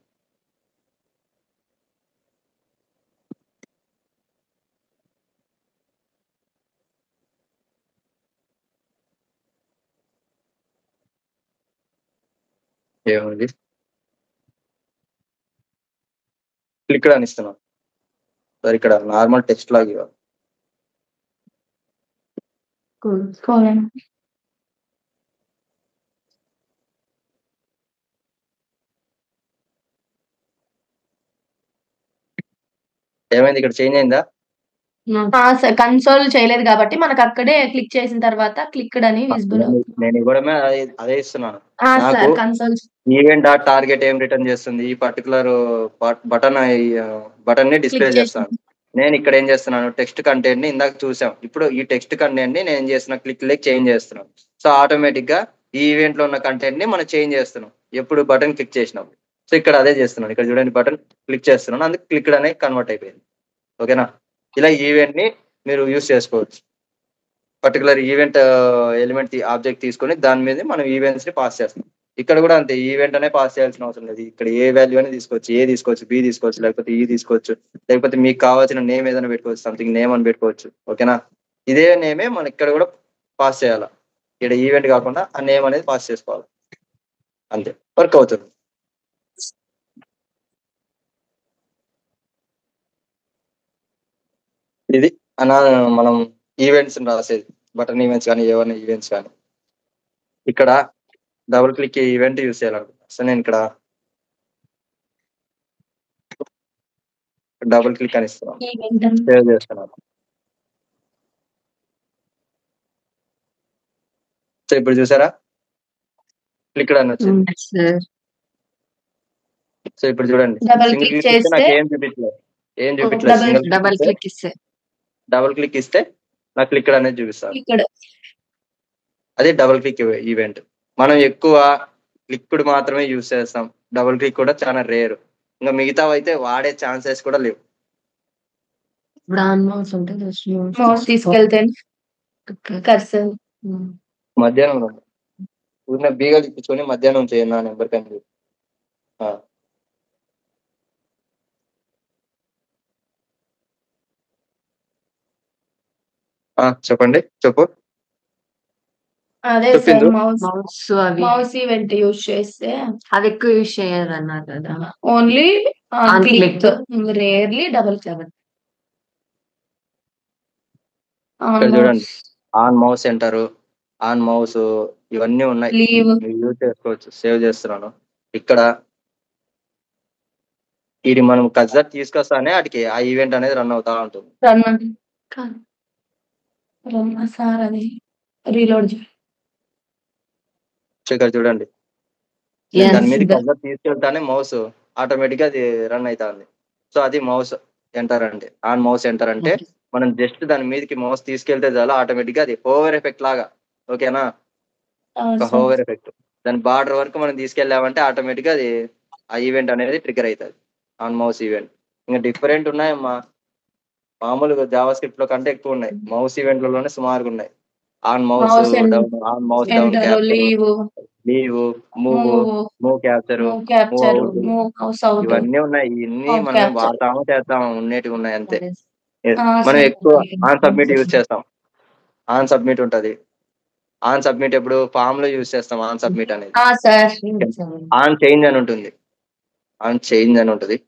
ఏముంది క్లిక్ అని ఇస్తున్నాను. సార్ ఇక్కడ నార్మల్ టెక్స్ట్ లాగా ఇవ్వాలి. ఏమైంది ఇక్కడ చేంజ్ అయిందా? కన్సోల్ చేయలేదు కాబట్టి మనకు అక్కడే క్లిక్ చేసిన తర్వాత క్లిక్డ్ అని విజిబుల్ అవుతుంది. నేను కూడా అదే ఇస్తున్నాను. ఈవెంట్ డాట్ టార్గెట్ ఏం రిటర్న్ చేస్తుంది ఈ పర్టికులర్ బటన్ ని డిస్ప్లే చేస్తాను. నేను ఇక్కడ ఏం చేస్తున్నాను టెక్స్ట్ కంటెంట్ ని ఇందాక చూసాం. ఇప్పుడు ఈ టెక్స్ట్ కంటెంట్ ని నేను చేసిన క్లిక్ లెక్ చేంజ్ చేస్తున్నాను. సో ఆటోమేటిక్ గా ఈ ఈవెంట్ లో ఉన్న కంటెంట్ ని మనం చేంజ్ చేస్తున్నాం ఎప్పుడు బటన్ క్లిక్ చేసినప్పుడు. సో ఇక్కడ అదే చేస్తున్నాను. ఇక్కడ చూడండి బటన్ క్లిక్ చేస్తున్నాను, అందుకు క్లిక్డ్ అనేది కన్వర్ట్ అయిపోయింది. ఓకేనా. ఇలా ఈవెంట్ ని మీరు యూజ్ చేసుకోవచ్చు. పర్టికులర్ ఈవెంట్ ఎలిమెంట్ ఆబ్జెక్ట్ తీసుకొని దాని మీద మనం ఈవెంట్స్ ని పాస్ చేస్తాం. ఇక్కడ కూడా అంతే ఈవెంట్ అనే పాస్ చేయాల్సిన అవసరం లేదు. ఇక్కడ ఏ వాల్యూ అని తీసుకోవచ్చు, ఏ తీసుకోవచ్చు, బి తీసుకోవచ్చు, లేకపోతే ఈ తీసుకోవచ్చు, లేకపోతే మీకు కావాల్సిన నేమ్ ఏదైనా పెట్టుకోవచ్చు, సంథింగ్ నేమ్ అని పెట్టుకోవచ్చు. ఓకేనా. ఇదే నేమే మనం ఇక్కడ కూడా పాస్ చేయాలి. ఇక్కడ ఈవెంట్ కాకుండా ఆ నేమ్ అనేది పాస్ చేసుకోవాలి, అంతే వర్క్ అవుతుంది. ఇది మనం ఈవెంట్స్ రాసేది, బటన్ ఈవెంట్స్ కానీ ఏమైనా ఈవెంట్స్ కానీ. ఇక్కడ డబుల్ క్లిక్ ఈవెంట్ యూస్ చేయాలనుకుంటున్నా. సో నేను ఇక్కడ డబుల్ క్లిక్ అని ఇస్తున్నాను, సేవ్ చేస్తున్నాను. సో ఇప్పుడు చూసారా క్లిక్ అని వచ్చింది. సో ఇప్పుడు చూడండి, సింగిల్ క్లిక్ ఇస్తే నాకు ఏం చూపించలేదు, డబుల్ క్లిక్ ఇస్తే నాకు క్లిక్ అనేది చూపిస్తారు. అదే డబుల్ క్లిక్ ఈవెంట్. మనం ఎక్కువ క్లిక్డ్ మాత్రమే యూస్ చేస్తాం, డబుల్ క్లిక్ కూడా చాలా రేర్. ఇంకా మిగతా అయితే వాడే ఛాన్సెస్ కూడా లేవు. మధ్యాహ్నం ఊరిన బీగా ఇప్పించుకొని మధ్యాహ్నం చేయండి నా నెంబర్ కానీ. చెప్పండి, చెప్పు. అదే సార్ మౌస్ ఈవెంట్ యూజ్ చేస్తే అది ఎక్కువ యూజ్ చేయరు అన్నారు కదా, only click, rarely double click. చూడండి on mouse centre, on mouse ఇవన్నీ ఉన్నాయి, యూజ్ చేసుకోవచ్చు. సేవ్ చేస్తున్నాను. ఇక్కడ ఇది మనం కజర్ తీసుకొస్తానే వాటికి ఆ ఈవెంట్ అనేది రన్ అవుతా ఉంటుంది. సార్ అది రీలోడ్ ఇక్కడ చూడండి, దాని మీద కజర్ తీసుకెళ్తానే మౌస్ ఆటోమేటిక్ గా అది రన్ అవుతుంది. సో అది మౌస్ ఎంటర్ అంటే, ఆన్ మౌస్ ఎంటర్ అంటే మనం జస్ట్ దాని మీదకి మౌస్ తీసుకెళ్తే చాలు ఆటోమేటిక్ గా అది హోవర్ ఎఫెక్ట్ లాగా, ఓకేనా, ఒక హోవర్ ఎఫెక్ట్. దాని బార్డర్ వరకు మనం తీసుకెళ్ళామంటే ఆటోమేటిక్ గా అది ఆ ఈవెంట్ అనేది ట్రిగర్ అవుతుంది, ఆన్ మౌస్ ఈవెంట్. ఇంకా డిఫరెంట్ ఉన్నాయమ్మా, మామూలుగా జావా స్క్రిప్ట్ లో కంటే ఎక్కువ ఉన్నాయి, మౌస్ ఈవెంట్లలోనే సుమారుగా ఉన్నాయి. On mouse down, on mouse down capture, leave, move capture, move out, ఇవన్నీ ఉన్నాయి. ఇవన్నీ మనం వాడతామో చేస్తామో ఉన్నేటివి ఉన్నాయి అంతే. మనం ఎక్కువ ఆన్ సబ్మిట్ యూజ్ చేస్తాం, ఆన్ సబ్మిట్ ఉంటది. ఆన్ సబ్మిట్ ఎప్పుడు ఫామ్ లో యూజ్ చేస్తాం, ఆన్ సబ్మిట్ అనేది. ఆన్ చేంజ్ అని ఉంటుంది, ఆన్ చేంజ్ అని ఉంటుంది.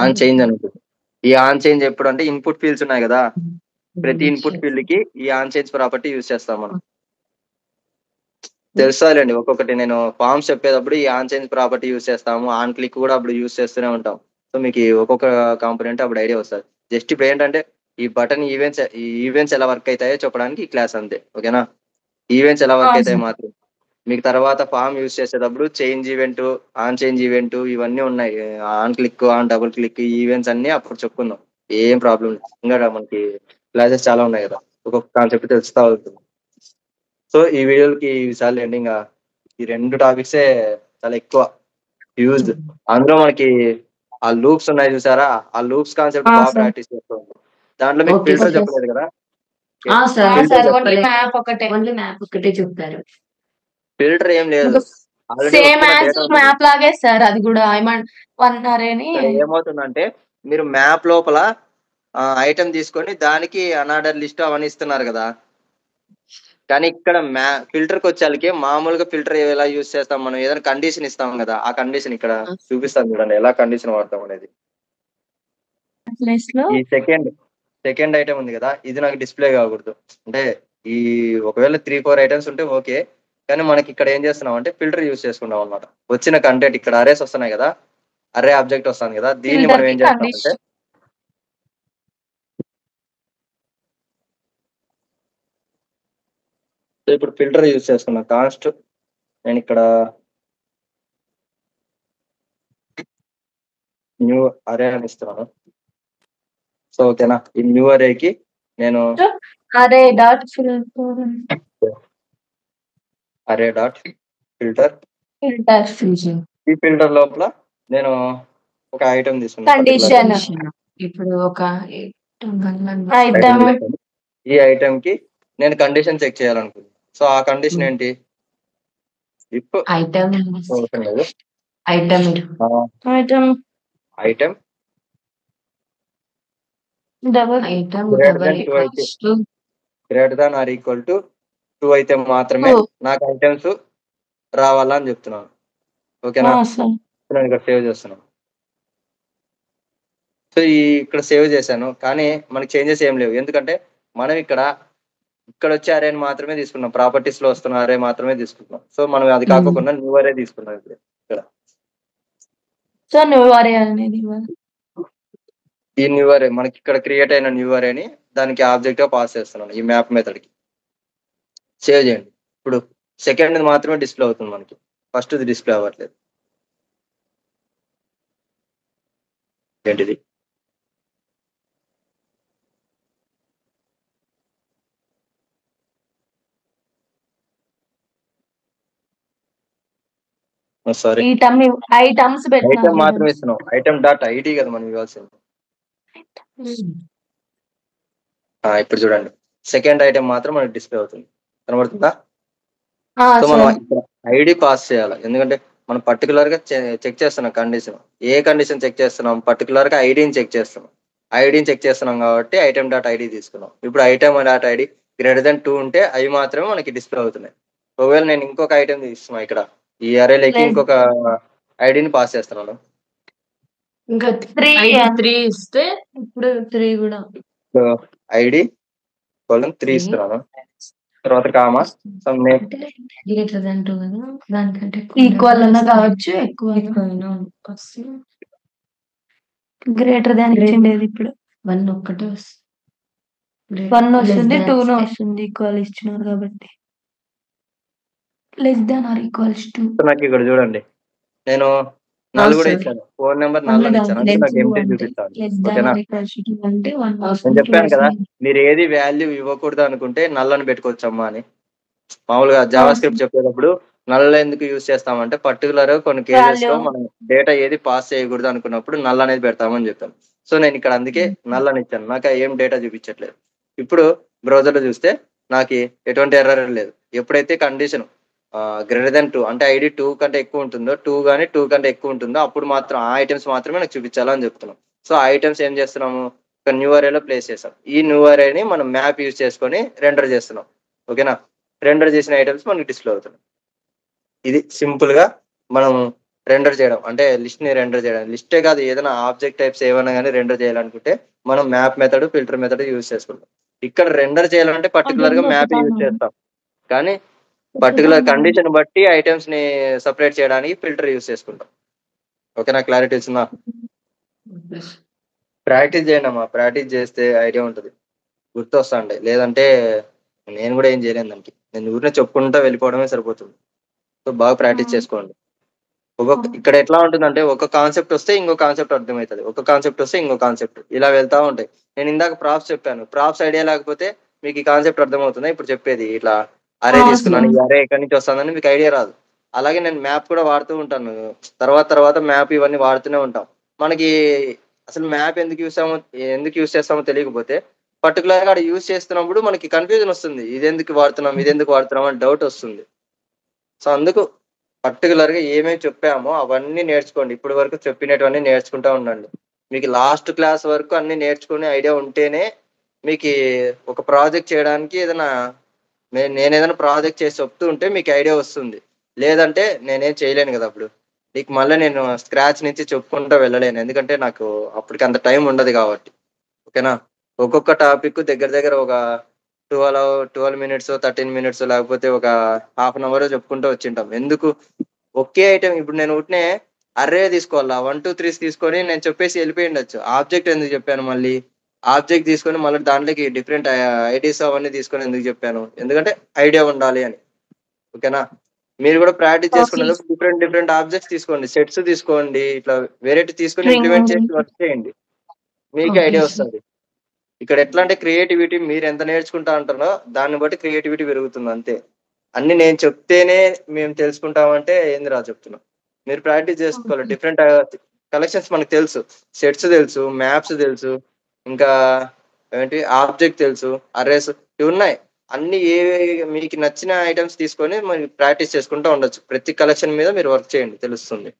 ఆన్ చేంజ్ అని ఉంటుంది. ఈ ఆన్ చేంజ్ ఎప్పుడు అంటే ఇన్పుట్ ఫీల్డ్స్ ఉన్నాయి కదా, ప్రతి ఇన్పుట్ ఫీల్డ్ కి ఈ ఆన్ చేంజ్ ప్రాపర్టీ యూజ్ చేస్తాం మనం. తెలుసాలండి, ఒక్కొక్కటి నేను ఫామ్స్ చెప్పేటప్పుడు ఈ ఆన్ చేంజ్ ప్రాపర్టీ యూజ్ చేస్తాము, ఆన్ క్లిక్ కూడా అప్పుడు యూజ్ చేస్తూనే ఉంటాం. సో మీకు ఒక్కొక్క కాంపోనెంట్ అప్పుడు ఐడియా వస్తుంది. జస్ట్ ఇప్పుడు ఏంటంటే ఈ బటన్ ఈవెంట్స్ ఎలా వర్క్ అవుతాయో చెప్పడానికి ఈ క్లాస్ అంతే, ఓకేనా. ఈవెంట్స్ ఎలా వర్క్ అవుతాయి మాత్రం మీకు తర్వాత ఫామ్ యూజ్ చేసేటప్పుడు change event, on change event ఇవన్నీ ఉన్నాయి. On click, on double click events అన్ని అప్పుడు చెప్పుకుందాం, ఏం ప్రాబ్లం లేదు. ఇంకా మనకి క్లాసెస్ చాలా ఉన్నాయి కదా, ఒక్కొక్క కాన్సెప్ట్ తెలుస్తా అవుతుంది. సో ఈ వీడియోకి ఈసారి ఎండింగ్ ఈ 2 టాపిక్సే చాలా ఎక్కువ యూజ్. అందులో మనకి ఆ లూప్స్ ఉన్నాయి చూసారా, ఆ లూప్స్ కాన్సెప్ట్ బాగా ప్రాక్టీస్ చేస్తాం. దాంట్లో మీకు ఫిల్టర్ చెప్పలేదు కదా, ఫిల్టర్ ఏం లేదు, మ్యాప్ లాగే సార్. అది కూడా ఏమన్నారని ఏమవుతుందంటే మీరు మ్యాప్ లోపల ఐటమ్ తీసుకొని దానికి అనార్డర్ లిస్ట్ అవన్నీ ఇస్తున్నారు కదా, కానీ ఇక్కడ ఫిల్టర్ కి వచ్చేకి మామూలుగా ఫిల్టర్ ఎలా యూజ్ చేస్తాం, మనం ఏదైనా కండిషన్ ఇస్తాం కదా, ఆ కండిషన్ ఇక్కడ చూపిస్తాం చూడండి ఎలా కండిషన్ వాడతాం అనేది. ఈ సెకండ్ ఐటమ్ ఉంది కదా, ఇది నాకు డిస్ప్లే కాకూడదు. అంటే ఈ ఒకవేళ 3-4 ఐటమ్స్ ఉంటే ఓకే, కానీ మనకి ఇక్కడ ఏం చేస్తున్నాం అంటే ఫిల్టర్ యూజ్ చేసుకుంటాం అనమాట. వచ్చిన కంటెంట్ ఇక్కడ అరేస్ వస్తున్నాయి కదా, అరే ఆబ్జెక్ట్ వస్తుంది కదా, దీన్ని మనం ఏం చేస్తామంటే ఇప్పుడు ఫిల్టర్ యూజ్ చేసుకున్నా కాస్ట్, నేను ఇక్కడ న్యూ అరే అని ఇస్తున్నాను. సో ఓకేనా, ఈ న్యూ అరేకి నేను అరే డాట్ ఫిల్టర్, ఈ ఫిల్టర్ లోపల నేను ఒక ఐటమ్ తీసుకున్నాను. ఇప్పుడు ఒక ఈ ఐటమ్ కి నేను కండిషన్ చెక్ చేయాలనుకుంటున్నాను. సో ఆ కండిషన్ ఏంటి, if item item greater double then 2 అయితే cost greater than or equal to 2 అయితే మాత్రమే నాకు ఐటమ్స్ రావాలా అని చెప్తున్నాను. ఓకేనా? నేను ఇక్కడ సేవ్ చేస్తున్నాను. సో ఇక్కడ సేవ్ చేశాను, కానీ మనకి చేంజెస్ ఏం లేవు. ఎందుకంటే మనం ఇక్కడ వచ్చే అరేని మాత్రమే తీసుకున్నాం, ప్రాపర్టీస్ లో వస్తున్న అరే మాత్రమే తీసుకున్నాం. సో మనం అది కాకుండా న్యూ అరే తీసుకున్నాం ఇప్పుడు ఇక్కడ. సో న్యూ అరే అనేది ఈ న్యూ అరే మనకి ఇక్కడ క్రియేట్ అయిన న్యూ అరేని దానికి ఆబ్జెక్ట్ గా పాస్ చేస్తున్నాను ఈ మ్యాప్ మెథడ్ కి. సేవ్ చేయండి. ఇప్పుడు సెకండ్ మాత్రమే డిస్ప్లే అవుతుంది మనకి, ఫస్ట్ డిస్ప్లే అవ్వట్లేదు. ఏంటిది? సారీ, ఐటమ్స్ ఐటమ్ మాత్రమే ఇస్తున్నాం. ఐటమ్ డాట్ ఐడి కదా మనం ఇవ్వాల్సింది. ఇప్పుడు చూడండి, సెకండ్ ఐటమ్ మాత్రం మనకి డిస్ప్లే అవుతుంది, కనబడుతుందా? సో మనం ఇక్కడ ఐడి పాస్ చేయాలి, ఎందుకంటే మనం పర్టికులర్ గా చెక్ చేస్తున్నాం కండిషన్. ఏ కండిషన్ చెక్ చేస్తున్నాం? పర్టికులర్ గా ఐడిని చెక్ చేస్తున్నాం. ఐడిని చెక్ చేస్తున్నాం కాబట్టి ఐటమ్ డాట్ ఐడి తీసుకున్నాం. ఇప్పుడు item dot ID greater than 2 ఉంటే అవి మాత్రమే మనకి డిస్ప్లే అవుతున్నాయి. ఒకవేళ నేను ఇంకొక ఐటమ్ తీస్తున్నా, ఇక్కడ ఈ అరేలోకి ఇంకొక ఐడిని పాస్ చేస్తున్నాను. ఇంకా 3 ఇస్తే ఇప్పుడు 3 కూడా ఐడి 3 ఇస్తున్నాను. తర్వాత comma some name greater than 2 కదా, దానికంటే ఈక్వల్ అన్న కావచ్చు, ఎక్కువ గ్రేటర్ దాన్ ఇచ్చిండేది ఇప్పుడు 1 ఒక్కటే వస్తుంది. 1 వస్తుంది, 2 వస్తుంది. ఈక్వల్ ఇచ్చినారు కాబట్టి less than or equals to. నాకు ఇక్కడ చూడండి, నేను నల్ కూడా ఇచ్చాను, ఫోన్ నెంబర్ నల్ అని ఇచ్చాను, అంటే నాకు ఎంటీ చూపిస్తాను. ఓకేనా? నేను చెప్పాను కదా, మీరు ఏది వాల్యూ ఇవ్వకూడదు అనుకుంటే నల్ అని పెట్టుకోవచ్చమ్మా అని. మామూలుగా జావా స్క్రిప్ట్ చెప్పేటప్పుడు నల్ ఎందుకు యూజ్ చేస్తామంటే పర్టికులర్ కొన్ని కేసెస్ లో మనం డేటా ఏది పాస్ చేయకూడదు అనుకున్నప్పుడు నల్ అనేది పెడతామని చెప్పాను. సో నేను ఇక్కడ అందుకే నల్ అని ఇచ్చాను, నాకు ఏం డేటా చూపించట్లేదు. ఇప్పుడు బ్రౌజర్ లో చూస్తే నాకు ఎటువంటి ఎర్రర్ లేదు. ఎప్పుడైతే కండిషన్ గ్రేటర్ దెన్ 2 అంటే ఐడి 2 కంటే ఎక్కువ ఉంటుందో, 2 కానీ 2 కంటే ఎక్కువ ఉంటుందో, అప్పుడు మాత్రం ఆ ఐటమ్స్ మాత్రమే నాకు చూపించాలని చెప్తున్నాం. సో ఆ ఐటమ్స్ ఏం చేస్తున్నాము, ఒక న్యూ అరేలో ప్లేస్ చేస్తాం. ఈ న్యూ అరేని మనం మ్యాప్ యూజ్ చేసుకొని రెండర్ చేస్తున్నాం. ఓకేనా? రెండర్ చేసిన ఐటమ్స్ మనకి డిస్ప్లే అవుతున్నాయి. ఇది సింపుల్ గా మనం రెండర్ చేయడం, అంటే లిస్ట్ ని రెండర్ చేయడం. లిస్టే కాదు, ఏదైనా ఆబ్జెక్ట్ టైప్స్ ఏమైనా కానీ రెండర్ చేయాలనుకుంటే మనం map method, filter method use చేసుకుంటాం. ఇక్కడ రెండర్ చేయాలంటే పర్టికులర్ గా మ్యాప్ యూజ్ చేస్తాం, కానీ పర్టికులర్ కండిషన్ బట్టి ఐటమ్స్ ని సపరేట్ చేయడానికి ఫిల్టర్ యూజ్ చేసుకుంటాం. ఓకేనా? క్లారిటీ వచ్చిందా? ప్రాక్టీస్ చేయండి అమ్మా, ప్రాక్టీస్ చేస్తే ఐడియా ఉంటుంది, గుర్తొస్తా ఉంటాయి. లేదంటే నేను కూడా ఏం చేయలేను దానికి, నేను ఊరినే చెప్పుకుంటా వెళ్ళిపోవడమే సరిపోతుంది. సో బాగా ప్రాక్టీస్ చేసుకోండి. ఇక్కడ ఎట్లా ఉంటుందంటే ఒక కాన్సెప్ట్ వస్తే ఇంకో కాన్సెప్ట్ అర్థమవుతుంది, ఒక కాన్సెప్ట్ వస్తే ఇంకో కాన్సెప్ట్, ఇలా వెళ్తా ఉంటాయి. నేను ఇందాక ప్రాప్స్ చెప్పాను, ప్రాప్స్ ఐడియా లేకపోతే మీకు ఈ కాన్సెప్ట్ అర్థమవుతుంది. ఇప్పుడు చెప్పేది ఇట్లా అరే తీసుకున్నాను, ఈ అరే ఎక్కడి నుంచి వస్తుందని మీకు ఐడియా రాదు. అలాగే నేను మ్యాప్ కూడా వాడుతూ ఉంటాను, తర్వాత మ్యాప్ ఇవన్నీ వాడుతూనే ఉంటాం. మనకి అసలు మ్యాప్ ఎందుకు యూస్ చేస్తామో తెలియకపోతే పర్టికులర్ గా యూస్ చేస్తున్నప్పుడు మనకి కన్ఫ్యూజన్ వస్తుంది, ఇది ఎందుకు వాడుతున్నాం అని డౌట్ వస్తుంది. సో అందుకు పర్టికులర్ గా ఏమేమి చెప్పామో అవన్నీ నేర్చుకోండి. ఇప్పటి వరకు చెప్పినటువన్నీ నేర్చుకుంటా ఉండండి. మీకు లాస్ట్ క్లాస్ వరకు అన్ని నేర్చుకునే ఐడియా ఉంటేనే మీకు ఒక ప్రాజెక్ట్ చేయడానికి నేను ఏదైనా ప్రాజెక్ట్ చేసి చెప్తూ ఉంటే మీకు ఐడియా వస్తుంది. లేదంటే నేనేం చేయలేను కదా, అప్పుడు నీకు మళ్ళీ నేను స్క్రాచ్ నుంచి చెప్పుకుంటూ వెళ్ళలేను, ఎందుకంటే నాకు అప్పటికి అంత టైం ఉండదు కాబట్టి. ఓకేనా? ఒక్కొక్క టాపిక్ దగ్గర ఒక 12 మినిట్స్, 13 మినిట్స్, లేకపోతే ఒక హాఫ్ అన్ అవర్ చెప్పుకుంటూ వచ్చింటాం. ఎందుకు? ఒకే ఐటమ్ ఇప్పుడు నేను ఉంటే అర్రే తీసుకోవాలా, 1 2 3 తీసుకొని నేను చెప్పేసి వెళ్ళిపోయి ఉండొచ్చు. ఆబ్జెక్ట్ ఎందుకు చెప్పాను, మళ్ళీ ఆబ్జెక్ట్ తీసుకొని మళ్ళీ దాంట్లోకి డిఫరెంట్ ఐడీస్ అవన్నీ తీసుకొని ఎందుకు చెప్పాను, ఎందుకంటే ఐడియా ఉండాలి అని. ఓకేనా? మీరు కూడా ప్రాక్టీస్ చేసుకునేందుకు డిఫరెంట్ ఆబ్జెక్ట్స్ తీసుకోండి, సెట్స్ తీసుకోండి, ఇట్లా వెరైటీ తీసుకొని ఇంప్లిమెంట్ చేసి వర్క్ చేయండి, మీకు ఐడియా వస్తుంది. ఇక్కడ ఎట్లా అంటే క్రియేటివిటీ మీరు ఎంత నేర్చుకుంటా అంటారో దాన్ని బట్టి క్రియేటివిటీ పెరుగుతుంది, అంతే. అన్ని నేను చెప్తేనే మేము తెలుసుకుంటామంటే ఏంది రా చెప్తున్నాం. మీరు ప్రాక్టీస్ చేసుకోవాలి. డిఫరెంట్ కలెక్షన్స్ మనకు తెలుసు, సెట్స్ తెలుసు, మ్యాప్స్ తెలుసు, ఇంకా ఏంటి ఆబ్జెక్ట్ తెలుసు, అర్రేస్ ఇవి ఉన్నాయి. అన్ని మీకు నచ్చిన ఐటమ్స్ తీసుకొని మరి ప్రాక్టీస్ చేసుకుంటూ ఉండొచ్చు. ప్రతి కలెక్షన్ మీద మీరు వర్క్ చేయండి, తెలుస్తుంది.